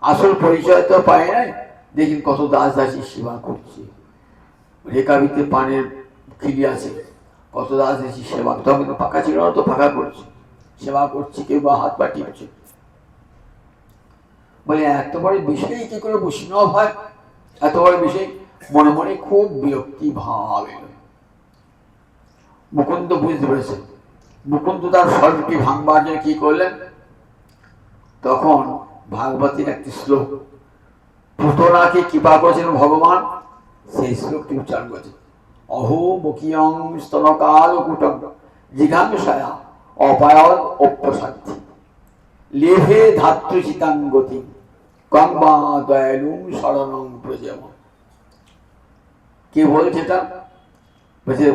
আসল পরিচয় তো পায় নাই। দেখেন কত দাস দাসী সেবা করছে, রেকাবিতে পানের খিলি আছে, কত দাস দাসী সেবা, তখন কিন্তু ফাঁকা ছিল না তো, ফাঁকা করছে, সেবা করছে, কেউ বা হাত পা টিপছে। বলে এত বড় বিষয় কি করে বৈষ্ণব হয়, এত বড় বিষয়, মনে মনে খুব বিরক্তি ভাব এলো। মুকুন্দ বুঝতে পেরেছেন। মুকুন্দ তার স্বরূপটি ভাঙবার জন্য কি করলেন, তখন ভাগবতের একটি শ্লোক, পুতনাকে কৃপা করেছেন ভগবান, সেই শ্লোকটি উচ্চারণ করেছেন, অহো বকিয়ং স্তনকাল কুটং জিঘাংসায়া অপায়ন অপ্রসাদ্ধি লেভে ধাত্রচিতাং গতি কম্বা দয়ালুং শরণং প্রজেম। কে বলছে এটা? বলছে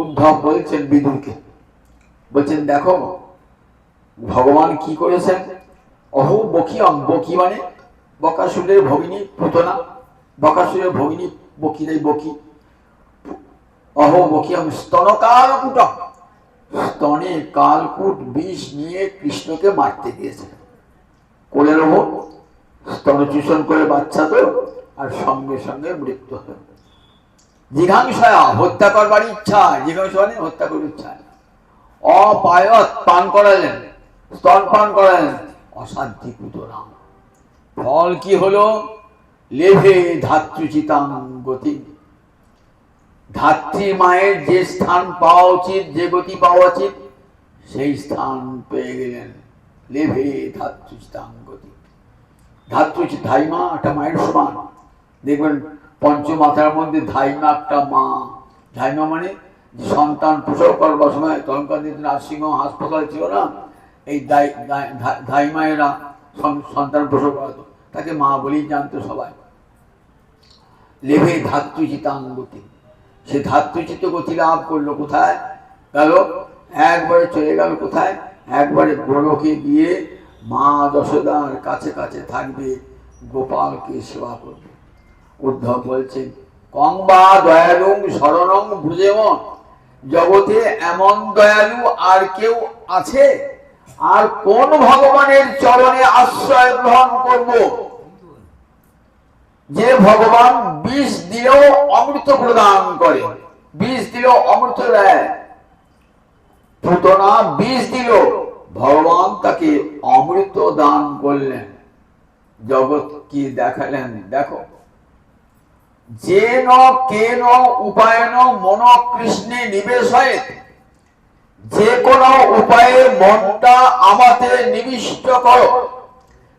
উদ্ধব বলছেন বিদুরকে, বলছেন দেখো ভগবান কি করেছেন। অহো বকিয়ম, বকি মানে বকাসুরের ভগিনী পুতনা, বকাসুরের ভগিনী বকিরাই বকি। অহো বকিয়ম স্তনকালকুটম, স্তনে কালকুট বিষ নিয়ে কৃষ্ণকে মারতে দিয়েছে। কোলের ওপর স্তনচূষণ করে বাচ্চা তো, আর সঙ্গে সঙ্গে মৃত্যু হবে। জিঘাংসয়া, হত্যা করবার ইচ্ছা, জিঘাংসা মানে হত্যা করার ইচ্ছা। অপায়ত, পান করালেন, স্তন পান করালেন, অসাধ্যি পুতনা। ফল কি হলো? লেভে ধাত্রীচিতাং গতি, ধাত্রী মায়ের যে স্থান পাওয়া উচিত, যে গতি পাওয়া উচিত, সেই স্থান পেয়ে গেলেন। লেভে ধাত্রীচিতাং গতি। ধাত্রীচিত ধাইমা একটা মায়ের সমান। দেখবেন পঞ্চমাথার মধ্যে ধাইমা একটা মা। ধাইমা মানে সন্তান প্রসব করবার সময়, তখনকার দিন নার্সিংহোম হাসপাতাল ছিল না, এই ধাইমায়েরা সন্তান প্রসব করাতো, তাকে মা বলেই জানতো সবাই। লেভে ধাত্রীচিতাং গতি, সে ধাত্রীচিত গতি লাভ করলো কোথায়? গেল একবারে চলে গেল কোথায়? একবারে গোলকে গিয়ে মা যশোদার কাছে কাছে থাকবে, গোপালকে সেবা করবে। উদ্ধব বলছেন কংবা দয়ালুং শরণং ব্রজেম, জগতে এমন দয়ালু আর কেউ আছে? আর কোন ভগবানের চরণে আশ্রয় গ্রহণ করব, যে ভগবান বিষ দিলেও অমৃত প্রদান করে, বিষ দিলেও অমৃত দেয়। পুতনা বিষ দিল, ভগবান তাকে অমৃত দান করলেন। জগৎ কি দেখালেন? দেখো, যে ন কেন উপায়ন মন কৃষ্ণে নিবেশ হয়, যে কোনো উপায়ে মনটা আমাতে নিবিষ্ট করো,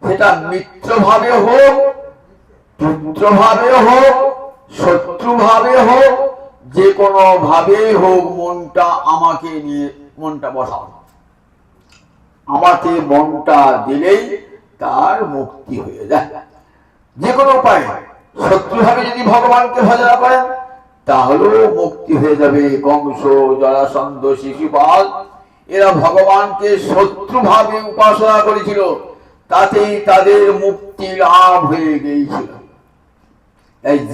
সেটা মিত্র ভাবে হোক, পুত্র ভাবে হোক, শত্রু ভাবে হোক, যে কোনো ভাবেই হোক, মনটা আমাকে নিয়ে মনটা বসাও। আমাকে মনটা দিলেই তার মুক্তি হয়ে যায়। যে কোনো উপায় শত্রু ভাবে যদি ভগবানকে ভজনা করেন তাহলেও মুক্তি হয়ে যাবে। কংস, জরাসন্ধ, শিশুপাল এরা ভগবানকে শত্রু ভাবে উপাসনা করেছিল, তাতেই তাদের মুক্তি লাভ হয়ে গিয়েছিল।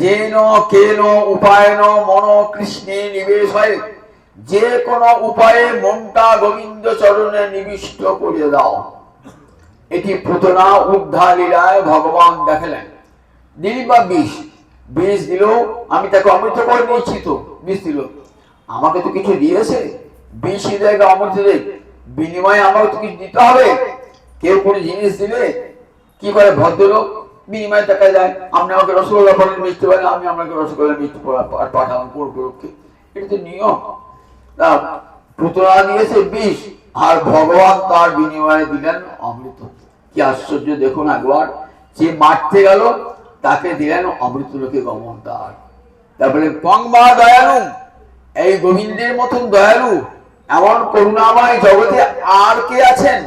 যেন কেন উপায়ন মন কৃষ্ণে নিবেশ হয়, যে কোনো উপায়ে মনটা গোবিন্দ চরণে নিবিষ্ট করে দাও। এটি পুতনা উদ্ধার লীলায় ভগবান দেখালেন। দিল বা বিষ, বিষ দিল, আমি তাকে অমৃত করে নিয়েছি, তো বিষ দিল, আমাকে তো কিছু দিয়েছে, বিষ জায়গা অমৃত দেয়, বিনিময়ে আমাকে তো কিছু দিতে হবে। কেউ কোনো জিনিস দিলে কি করে ভদ্রলোক বিনিময়ে টাকা যায়, আপনি আমাকে রসগোল্লা ফলের মিষ্টি পারেন, আমি আপনাকে রসগোল্লা মিষ্টি পাঠালাম পূর্বরক্ষে, এটা তো নিয়ম। তা পুতনা দিয়েছে বিষ, আর ভগবান তার বিনিময়ে দিলেন অমৃত। কি আশ্চর্য দেখুন একবার, যে মারতে গেল তাকে দিলেন অমৃত লোকে গমন। তারপরে পংবা দয়ালু, এই গোবিন্দের মতন দয়ালু এমন করুণাময় জগতে আর কে আছেন?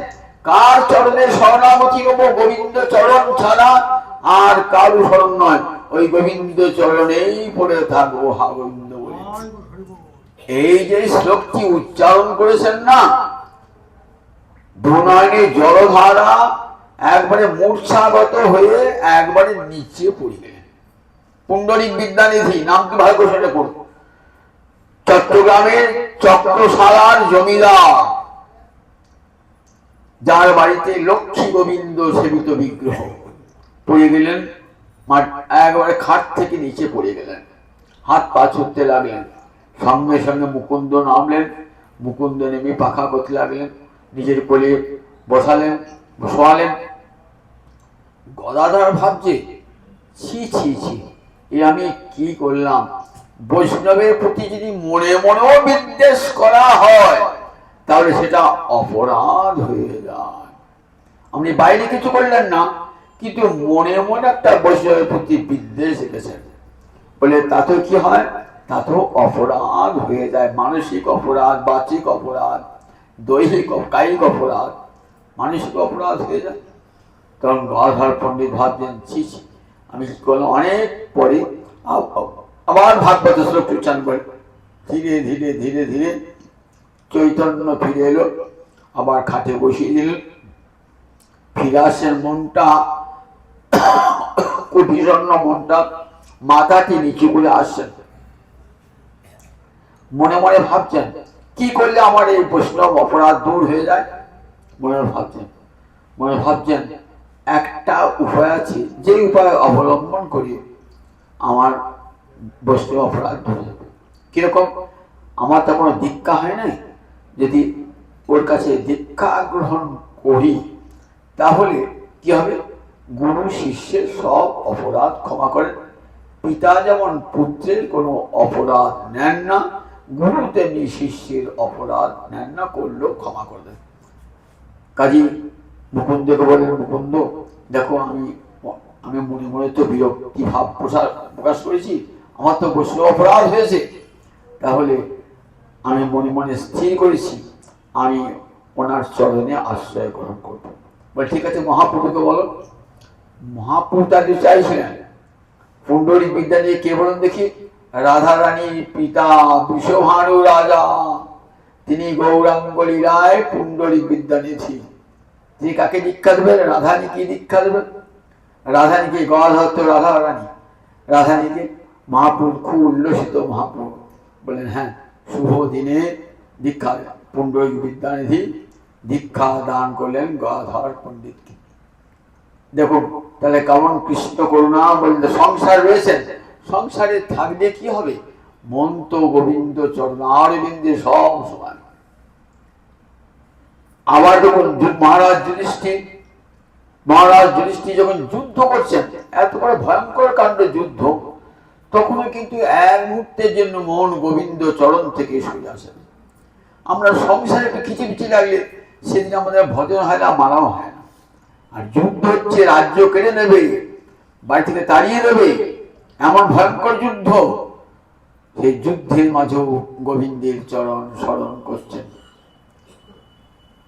কার চরণে শরণাগতি হব? গোবিন্দ চরণ ছাড়া আর কারু শরণ নয়, ওই গোবিন্দ চরণেই পড়ে থাকবো, হা গোবিন্দ বলে। এই যে শ্লোকটি উচ্চারণ করেছেন না, দুনয়নে জলধারা একবারে মূর্ছাগত হয়ে একবারে নিচে পড়ে গেলেন। পুণ্ডরিক বিদ্যানিধি নামটি ভালো করে শুনে পড়ুন। চট্টগ্রামের চক্রশালার জমিদার, যার বাড়িতে লক্ষ্মী গোবিন্দ সেবিত বিগ্রহ, পড়ে গেলেন, একবারে খাট থেকে নিচে পড়ে গেলেন, হাত পা ছুটতে লাগলেন। সঙ্গে সঙ্গে মুকুন্দ নামলেন, মুকুন্দ নেমে পাখা করতে লাগলেন, নিজের কোলে বসালেন, বসালেন। গদাধর ভাবছে ছি ছি ছি, এ আমি কি করলাম? বৈষ্ণবের প্রতি যদি মনে মনেও বিদ্বেষ করা হয় তাহলে সেটা অপরাধ হয়ে যায়। আপনি বাইরে কিছু করলেন না, কিন্তু মনে মনে একটা বৈষ্ণবের প্রতি বিদ্বেষ রেখেছেন বলে তাতে কি হয়? তাতেও অপরাধ হয়ে যায়। মানসিক অপরাধ, বাচিক অপরাধ, দৈহিক কায়িক অপরাধ, মানসিক অপরাধ হয়ে যায়। তখন গদাধর পণ্ডিত ভাবছেন ছি ছি, আমি কি করলাম? অনেক পরে আবার ভাগবত শ্লোক উচ্চারণ করে ধীরে ধীরে ধীরে ধীরে চৈতন্য ফিরে এলো, আবার খাটে বসিয়ে দিলেন। ফিরে আসছেন, মনটা খুব বিষণ্ণ, মনটা মাথাটি নিচু করে আসছেন। মনে মনে ভাবছেন কি করলে আমার এই বৈষ্ণব অপরাধ দূর হয়ে যায়। মনে ভাবছেন একটা উপায় আছে, যে উপায় অবলম্বন করি আমার বৈষ্ণব অপরাধ দূর হবে। কিরকম? আমার তো কোনো দীক্ষা হয় নাই, যদি ওর কাছে দীক্ষা গ্রহণ করি তাহলে কি হবে? গুরু শিষ্যের সব অপরাধ ক্ষমা করেন। পিতা যেমন পুত্রের কোনো অপরাধ নেন না, গুরু তেমনি শিষ্যের অপরাধ নেন না, করলেও ক্ষমা করবেন। কাজী মুকুন্দকে বলেন, মুকুন্দ দেখো, আমি মনে মনে তো বিরক্তি ভাব প্রকাশ করেছি, আমার তো বৈষ্ণব অপরাধ হয়েছে, তাহলে আমি মনে মনে স্থির করেছি আমি ওনার চরণে আশ্রয় গ্রহণ করবো। বলে ঠিক আছে, মহাপ্রভুকে বলো। মহাপ্রভু তাকে চাইছিলেন পুণ্ডরিক বিদ্যা নিয়ে, কে বলেন দেখি? রাধা রানীর পিতা বৃষভানু রাজা, তিনি গৌরাঙ্গ লীলায় পুণ্ডরিক বিদ্যা নিয়েছি। তিনি কাকে দীক্ষা দেবেন? রাধানীকে দীক্ষা দেবেন। রাধানীকে গদাধর রাধা রানী, রাধানীকে মহাপ্রভু খুব উল্লসিত। মহাপ্রভু বলেন হ্যাঁ, শুভ দিনে দীক্ষা পুণ্ডরিক বিদ্যানিধি দীক্ষা দান করলেন গদাধর পণ্ডিতকে। দেখুন তাহলে কেমন কৃষ্ণ করুণা। বলতে সংসার রয়েছেন, সংসারে থাকলে কি হবে? মন তো গোবিন্দ চরণারবিন্দে সব সমান। আবার দেখুন মহারাজ যুধিষ্ঠির যখন যুদ্ধ করছেন, এত বড় ভয়ঙ্কর কাণ্ড যুদ্ধ, তখনও কিন্তু এক মুহূর্তের জন্য মন গোবিন্দ চরণ থেকে সরে আসে। আমরা সংসারে একটু খিচিমিচি লাগলে সেদিন আমাদের ভজন হয় না, মারাও হয় না। আর যুদ্ধ হচ্ছে, রাজ্য কেড়ে নেবে, বাড়ি থেকে তাড়িয়ে দেবে, এমন ভয়ঙ্কর যুদ্ধ। সেই যুদ্ধের মাঝেও গোবিন্দের চরণ স্মরণ করছেন।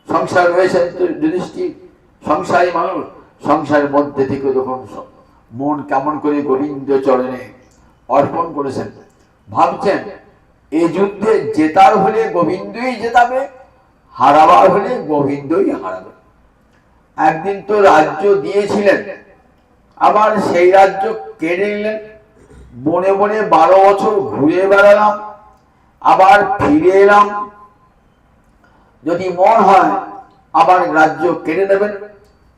সংসার রয়েছেন তো যুধিষ্ঠির, সংসারী মানুষ, সংসারের মধ্যে থেকে যখন মন কেমন করে গোবিন্দ চরণে অর্পণ করেছেন, ভাবছেন এই যুদ্ধে জেতার হলে গোবিন্দই জেতাবে, হারাবার হলে গোবিন্দই হারাবে। একদিন তো রাজ্য দিয়েছিলেন, আবার সেই রাজ্য কেড়ে নিলেন। বনে বনে 12 বছর ঘুরে বেড়ালাম, আবার ফিরে এলাম। যদি মন হয় আবার রাজ্য কেড়ে নেবেন,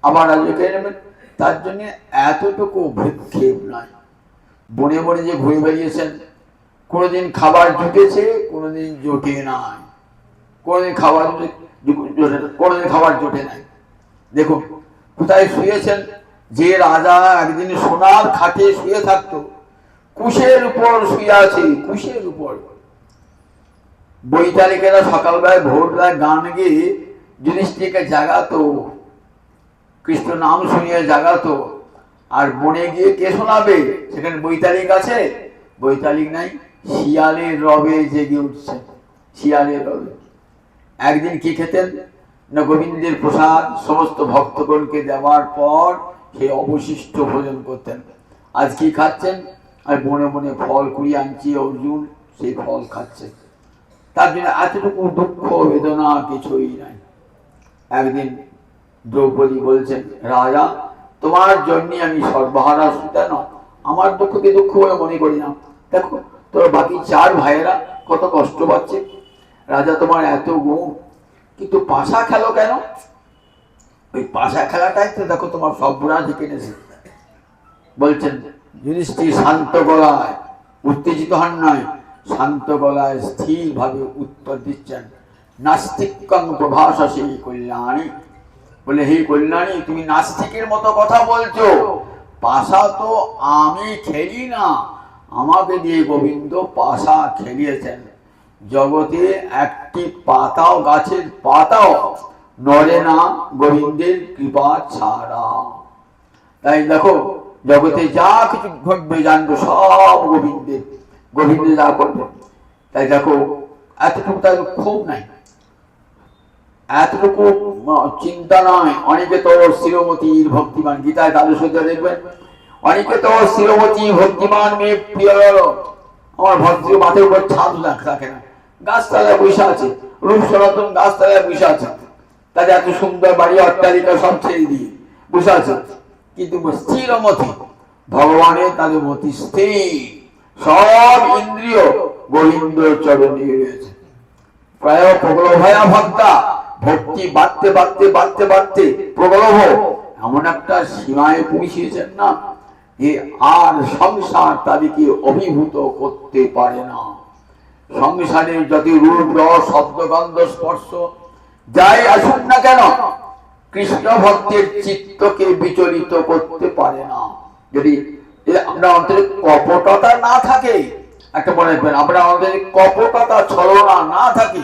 আবার রাজ্য কেড়ে নেবেন, তার জন্য এতটুকু ভ্রুক্ষেপ নয়। বনে বনে যে ঘুরে বেরিয়েছেন, কোনোদিন খাবার জুটেছে, কোনোদিন জোটে নাই, কোনোদিন খাবার জোটে নাই। দেখুন কোথায় শুয়েছেন? যে রাজা একদিন সোনার খাটে শুয়ে থাকতো, কুশের উপর শুয়ে আছে, কুশের উপর। বৈতালিকেরা সকালবেলায় ভোরবেলায় গান গিয়ে যুধিষ্ঠিরকে জাগাতো, কৃষ্ণ নাম শুনিয়ে জাগাতো। আর বনে গিয়ে কে শোনাবে? সেখানে বৈতালিক আছে? বৈতালিক নাই, শিয়ালের রবে জেগে উঠছে, শিয়ালের রবে। একদিন কি খেতেন না, গোবিন্দের প্রসাদ সমস্ত ভক্তগণকে দেওয়ার পর সেই অবশিষ্ট ভোজন করতেন। আজ কি খাচ্ছেন? আর বনে বনে ফল কুড়িয়ে আনছি, অর্জুন সেই ফল খাচ্ছে। তার জন্য এতটুকু দুঃখ বেদনা কিছুই নাই। একদিন দ্রৌপদী বলছেন, রাজা তোমার জন্য আমি সর্বহারা সুতা নয়, আমার দুঃখকে দুঃখ বলে মনে করি না। দেখো তোর বাকি 4 ভাইয়েরা কত কষ্ট পাচ্ছে, রাজা তোমার এত গুণ, কিন্তু পাশা খেলো কেন? ওই পাশা খেলাটাই তো দেখো তোমার সর্বরাজ কেনেছে। বলছেন যুধিষ্ঠির শান্ত গলায়, উত্তেজিত হন নয়, শান্ত গলায় স্থির ভাবে উত্তর দিচ্ছেন, নাস্তিকং প্রভাষসে কল্যাণী। বলে হে কল্যাণী, তুমি নাস্তিকের মতো কথা বলছো। পাশা তো আমি খেলি না, আমাকে দিয়ে গোবিন্দ পাশা খেলিয়েছেন। জগতে একটি পাতাও, গাছের পাতাও নড়ে না গোবিন্দের কৃপা ছাড়া। তাই দেখো জগতে যা কিছু ঘটবে জানবো সব গোবিন্দের, গোবিন্দ যা করবে। তাই দেখো এতটুকু তার ক্ষোভ নাই, এতটুকু চিন্তা নয়। অনেকে তো শিরোমতির ভক্তিমান, গীতায় দ্বাদশ অধ্যায়ে দেখবেন, অনেকে তো শিরোমতি ভক্তিমান মেয়ে প্রিয়, আমার ভদ্র মাথার উপর ছাদ থাকে না, গাছতলায় বসে আছে, রূপ সনাতন গাছতলায় বসে আছে, তাদের এত সুন্দর বাড়ি অট্টালিকা সব ছেড়ে দিয়ে বসে আছে, কিন্তু স্থির মতি ভগবানের তাদের মতি স্থির, সব ইন্দ্রিয় গোবিন্দ চরণে রয়েছে। প্রায় প্রগলভয়া ভক্তা, ভক্তি বাড়তে বাড়তে বাড়তে বাড়তে প্রগলভ এমন একটা সীমায় পৌঁছেছেন না, যে আর সংসার তাদেরকে অভিভূত করতে পারে না। সংসারের যত রূপ রস শব্দ গন্ধ স্পর্শ যাই আসুন না কেন, কৃষ্ণ ভক্তের চিত্তকে বিচলিত করতে পারে না। যদি আমরা অন্তরে কপটতা না থাকে, একটা মনে রাখবেন, আমরা আমাদের কপটতা ছলনা না থাকে,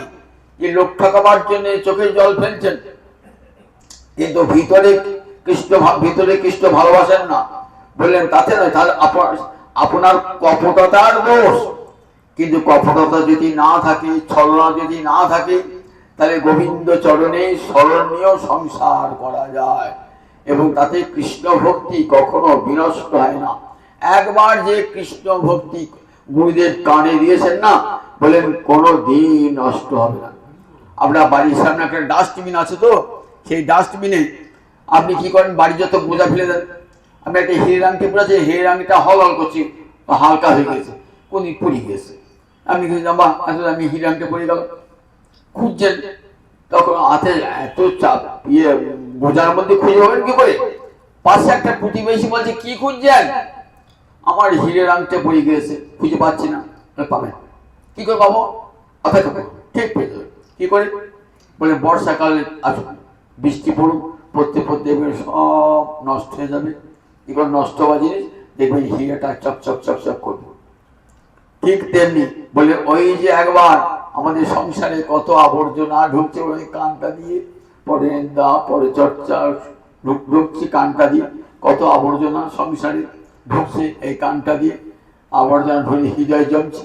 যে লোক ঠকাবার জন্য চোখের জল ফেলছেন, কিন্তু ভিতরে কৃষ্ণ ভালোবাসেন না, বললেন তাতে নয়, তাহলে আপনার কপটতার দোষ। কিন্তু কপটতা যদি না থাকে, ছলনা যদি না থাকে, তাহলে গোবিন্দ চরণে স্মরণীয় সংসার করা যায়, এবং তাতে কৃষ্ণ ভক্তি কখনো বিনষ্ট হয় না। একবার যে কৃষ্ণ ভক্তি গুরুদেব কানে দিয়েছেন না, বলেন কোনো দিন নষ্ট হবে না। আপনার বাড়ির সামনে একটা ডাস্টবিন আছে, তো সেই ডাস্টবিনে আপনি কি করেন, বাড়ি যত বোঝা ফেলে দেন। আমি একটা হিরের আংটি পড়েছি, হিরের আংটিটা হল হল করছি, হালকা হয়ে গেছে, কোন পড়ে গেছে, আমি আমি হিরের আংটি পড়ে গেল, খুঁজছেন, তখন হাতে এত চাপ, বোঝার মধ্যে খুঁজে পাবেন কি করে? পাশে একটা প্রতিবেশী বলছে কি খুঁজছেন? আমার হিরের আংটি পড়ে গেছে, খুঁজে পাচ্ছি না। পাবেন কি করে পাবো? অপেক্ষা করো, ঠিক পেয়ে যাবে। কি করে? বলে বর্ষাকালে আসুন, বৃষ্টি পড়ুক, পড়তে পড়তে দেখবেন সব নষ্ট হয়ে যাবে। এবার নষ্ট হওয়া জিনিস দেখবেন হিরেটা চকচক চকচক করবে। ঠিক তেমনি বলে ওই যে একবার আমাদের সংসারে কত আবর্জনা ঢুকছে, ওই কানটা দিয়ে পরে নিন্দা পরে চর্চা ঢুকছি, কানটা দিয়ে কত আবর্জনা সংসারে ঢুকছে, এই কানটা দিয়ে আবর্জনা ধরে হৃদয় জমছে।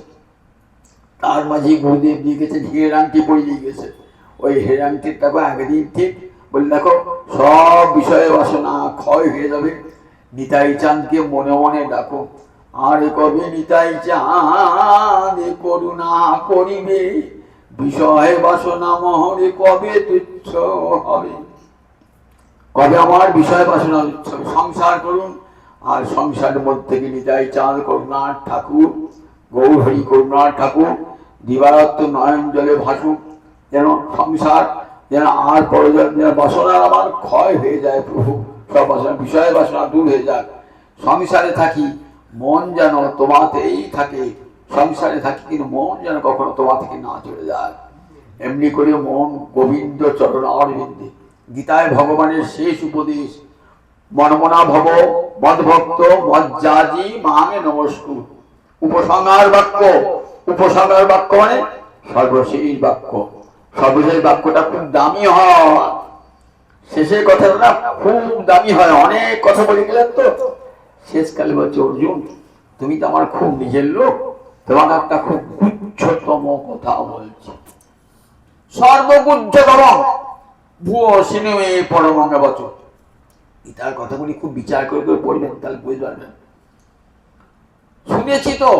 তার মাঝে গুরুদেব দিয়ে গেছে হিরের আংটি পরিয়ে গেছে, ওই হিরের আংটিটাকে একদিন ঠিক বলে দেখো সব বিষয়ে বাসনা ক্ষয় হয়ে যাবে, নিতাই চাঁদকে মনে মনে ডাকো, আর কবি নিতাই চাঁদ করুণা করিবে, বিষয় বাসনা মহরে কবে তুচ্ছ হবে। কবে আমার বিষয় বাসনা সংসার করুন, আর সংসারের মধ্যে নিতাই চাঁদ করুণার ঠাকুর, গৌরহরি করুণার ঠাকুর দিবারাত্র নয়ন জলে ভাসুক, যেন সংসার যেন আর প্রয়োজন যেন বাসনার আমার ক্ষয় হয়ে যায়। প্রভু সব বাসনা বিষয় বাসনা দূর হয়ে যাক, সংসারে থাকি মন যেন তোমাতেই থাকে, সংসারে থাকি কিন্তু মন যেন কখনো তোমা থেকে না চলে যায়। এমনি করে মন গোবিন্দ চরণ অরবিন্দে, গীতায় ভগবানের শেষ উপদেশ, মনমনা ভব মদভক্ত মজ্জাজি মাঙে নমস্কুর। উপসংহার বাক্য, উপসংহার বাক্য মানে সর্বশেষ বাক্য। সর্বশেষ বাক্যটা খুব দামি হয়, শেষের কথাটা খুব দামি হয়। অনেক কথা বলে গেলেন তো, শেষকালে বলছে অর্জুন তুমি তো আমার খুব নিজের লোক, তোমার একটা খুব গুচ্ছতম কথা বলছি, সর্বগুচ্ছতম ভুয়ো সিনেমে পরমঙ্গা বচন। গীতার কথাগুলি খুব বিচার করে করে পড়বেন, তাহলে বুঝতে পারবেন। শুনেছি তো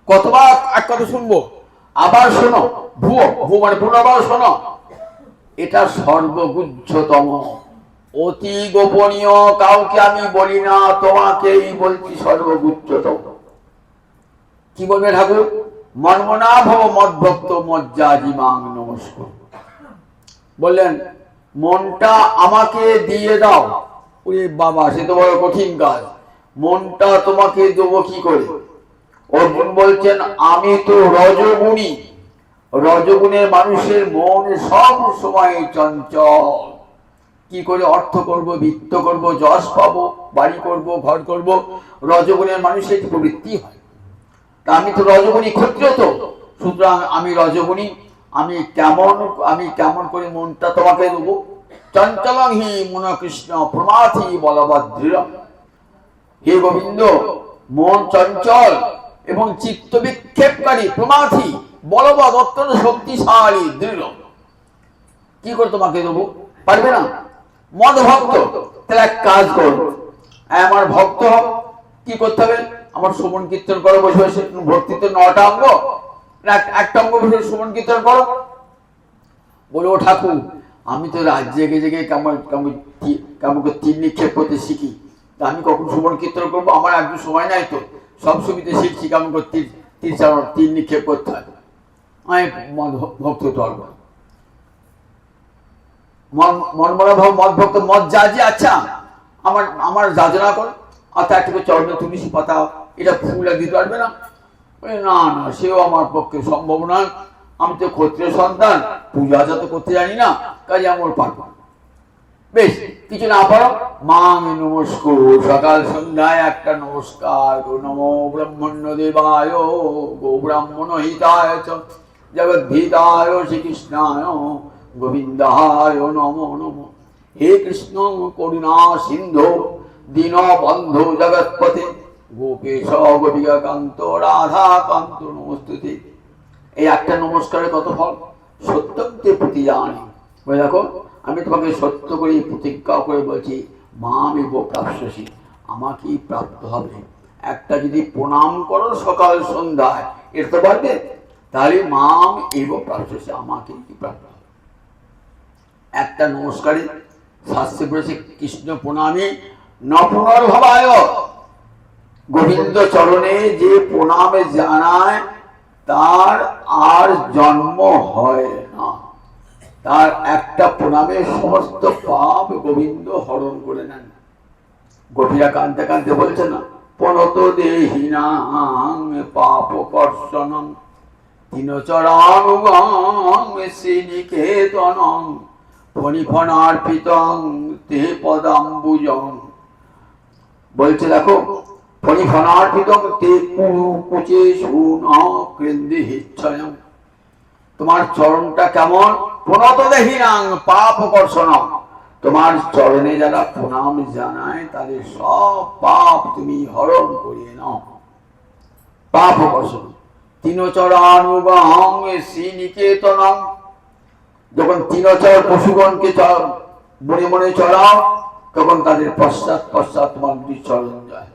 কতবার এক কথা শুনবো, আবার শোনো, ভুয়ো ভুয়ো মানে পুনর্বার শোনো, এটা সর্বগুচ্ছতম অতি গোপনীয়, কাউকে আমি বলি না, তোমাকেই বলছি সর্বগুচ্ছতম। কি বলবে ঠাকুর? মনমনা ভব মদ্ভক্ত মজ্জাজি মাং নমস্কার। বললেন মনটা আমাকে দিয়ে দাও। ওরে বাবা, সে তো বড় কঠিন কাজ, মনটা তোমাকে দেবো কি করে? অর্জুন বলছেন আমি তো রজগুণী, রজগুণের মানুষের মন সব সময় চঞ্চল। কি করে অর্থ করব, বৃত্ত করব, যশ পাবো, বাড়ি করব, ঘর করব, রজগুণের মানুষের প্রবৃত্তি হয়। তা আমি তো রজগুণী, ক্ষত্রিয় তো, সুতরাং আমি রজগুণী, আমি কেমন করে মনটা তোমাকে দেবো? চঞ্চলং হি মন কৃষ্ণ প্রমাথি বলবৎ দৃঢ়। হে গোবিন্দ, মন চঞ্চল এবং চিত্ত বিক্ষেপকারী, প্রমাথি বলবৎ অত্যন্ত শক্তিশালী দৃঢ়। কি করে তোমাকে দেবো? পারবে না। মদ ভক্ত, তাহলে এক কাজ করো, আমার ভক্ত হও। কি করতে হবে? আমার শ্রবণ কীর্তন করো বসে বসে। ভক্তিতে 9টা অঙ্গ, একটা অঙ্গ বসে শ্রবণ কীর্তন করো, বলে, ও ঠাকুর, আমি তো রাত জেগে জেগে কেমন করে তীর নিক্ষেপ করতে শিখি, তা আমি কখন সুবর্ণ কীর্তন করবো? আমার একদম সময় নাই তো, সব সুবিধে শিখছি কেমন করে তীর নিক্ষেপ করতে হয়। আমি ভক্ত তর্ক মনমরা ভাব মদ ভক্ত মদ যা যে, আচ্ছা আমার যাচনা করো, আর তার থেকে চরণে তুলসী পাতা এটা ফুল দিতে পারবে না? না না, সেও আমার পক্ষে সম্ভব নয়, আমি তো ক্ষত্রিয় সন্তান, পূজা তো করতে জানি না, কাজে আমার পারবো। বেশ, কিছু না পারো, মা আমি নমস্কার, সকাল সন্ধ্যায় একটা নমস্কার, নমো ব্রহ্মণ্য দেবায় গো ব্রাহ্মণ হিতায় জগদ্ধিতায় শ্রীকৃষ্ণায় গোবিন্দায় নমো নমো। হে কৃষ্ণ করুণা সিন্ধু দীনবন্ধু জগৎপতে গোপেশ গোপিকাকান্ত রাধা কান্ত নমস্তুতে। এই একটা নমস্কারের কত ফল! সত্যন্তে প্রতি জানি। বলে দেখো, আমি তোমাকে সত্য করে প্রতিজ্ঞা করে বলছি, মামেব প্রাপ্স্যসি, আমাকেই প্রাপ্ত হবে। একটা যদি প্রণাম করো সকাল সন্ধ্যায়, এর তো পারবে, তাহলে মাম এব প্রাপ্স্যসি, আমাকেই প্রাপ্ত হবে। একটা নমস্কারে শাস্ত্রে বলেছে, কৃষ্ণ প্রণামী ন পুনর্ভবায়, গোবিন্দ চরণে যে প্রণামে জানায় তার আর জন্ম হয় না। তার একটা প্রণামে সমস্ত পাপ গোবিন্দ হরণ করে নেন। গোপীরা কাঁদতে কাঁদতে বলছে না, প্রণত দেহিনাং পাপ কর্ষণং তিনচরানুগং শ্রীনিকেতনং ফণিফণার্পিতং তে পদাম্বুজং। বলছে দেখো, ফণিফণার্পিতং তে কুচেষু ন কৃন্দিহিচ্ছয়ং, তোমার চরণটা কেমন? প্রণত দেহিনাং পাপ কর্ষণং, তোমার চরণে যারা প্রণাম জানায় তাদের সব পাপ তুমি হরণ করিয়ে নাও। পাপ কর্ষণ। তিনচরানুগং শ্রীনিকেতনং, যখন তিনচর পশুগণকে বনে বনে চড়াও, তখন তাদের পশ্চাৎ পশ্চাৎ তোমার দুই চরণ যায়।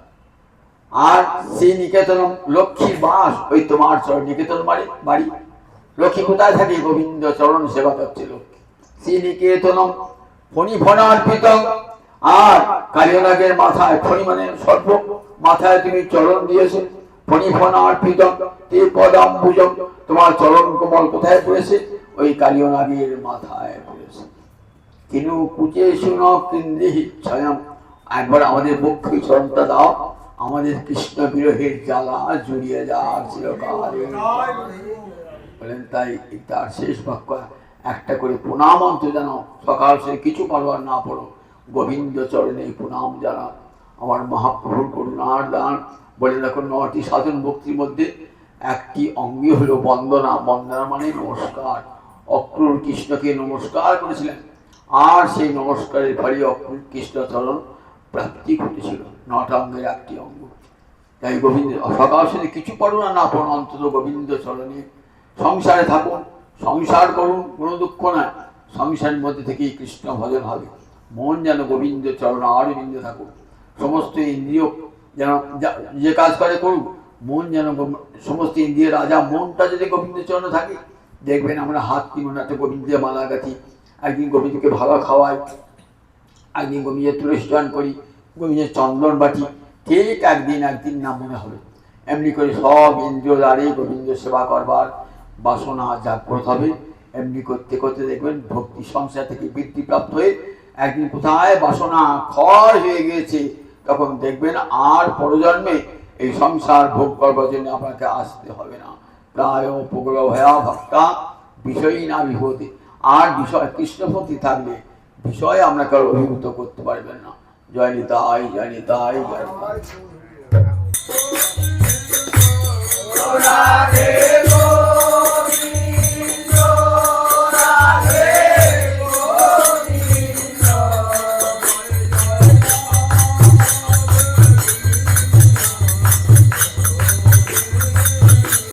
আর শ্রীনিকেতনম, লক্ষ্মীর বাস ওই তোমার চরণ। নিকেতন বাড়ি, লক্ষ্মী কোথায় থাকে? গোবিন্দ চরণ সেবা করছে লক্ষ্মী। শ্রীনিকেতনম ফণিফণার্পিতং, আর কালিয়ানাগের মাথায়, ফণি মানে সর্ব, মাথায় তুমি চরণ দিয়েছো। ফণিফণার্পিতং তে পদাম্বুজং, তোমার চরণ কমল কোথায় পড়েছে? ওই কালিয়ানাগের মাথায় পড়েছে। কিনু কুচেষু ন কৃন্দিহিচ্ছয়ং, একবার আমাদের বক্ষে চরণটা দাও, আমাদের কৃষ্ণ বিরহের জ্বালা জুড়িয়ে যাক চিরকালে। বলেন, তাই তার শেষ বাক্য, একটা করে প্রণাম অন্ত জানো, সকাল সে কিছু পারো আর না পড়ো, গোবিন্দ চরণে প্রণাম জানা আমার মহাপ্রভুর করুণার দান। বলে দেখো, 9টি সাধন ভক্তির মধ্যে একটি অঙ্গী হলো বন্দনা। বন্দনা মানে নমস্কার। অক্রূর কৃষ্ণকে নমস্কার করেছিলেন, আর সেই নমস্কারের ফলে অক্রূর কৃষ্ণচরণ প্রাপ্তি ঘটেছিল। 9টা অঙ্গের একটি অঙ্গ। তাই গোবিন্দ সকাল সে কিছু পড়ো না পড়ো, অন্তত গোবিন্দ চরণে সংসারে থাকুন, সংসার করুন, কোনো দুঃখ নাই। সংসারের মধ্যে থেকেই কৃষ্ণ ভজন হবে। মন যেন গোবিন্দ চরণ অরবিন্দ থাকুক। সমস্ত ইন্দ্রিয় যেন যে কাজ করে করুক, মন যেন সমস্ত ইন্দ্রিয় রাজা মনটা যদি গোবিন্দ চরণে থাকে, দেখবেন আমরা হাত মনে একটা গোবিন্দের মালা গাঁথি, একদিন গোবিন্দকে ভালো খাওয়াই, একদিন গোবিন্দের তুলসী গান করি, গোবিন্দের চন্দন বাটি, ঠিক একদিন না মনে হবে। এমনি করে সব ইন্দ্রিয় দ্বারে গোবিন্দ সেবা করবার বাসনা জাগ্রত হবে। এমনি করতে করতে দেখবেন ভক্তি সংসার থেকে বৃদ্ধিপ্রাপ্ত হয়ে একদিন কোথায় বাসনা ক্ষয় হয়ে গিয়েছে, তখন দেখবেন আর পরজন্মে এই সংসার ভোগ করবার জন্য আপনাকে আসতে হবে না। প্রায় উপগ্রহ ভয়া ভক্তা বিষয়ই না বিভূতি, আর বিষয় কৃষ্ণভক্তি থাকলে বিষয় আপনাকে অভিভূত করতে পারবেন না। জয় নিতাই, জয় নিতাই, জয় নিতাই।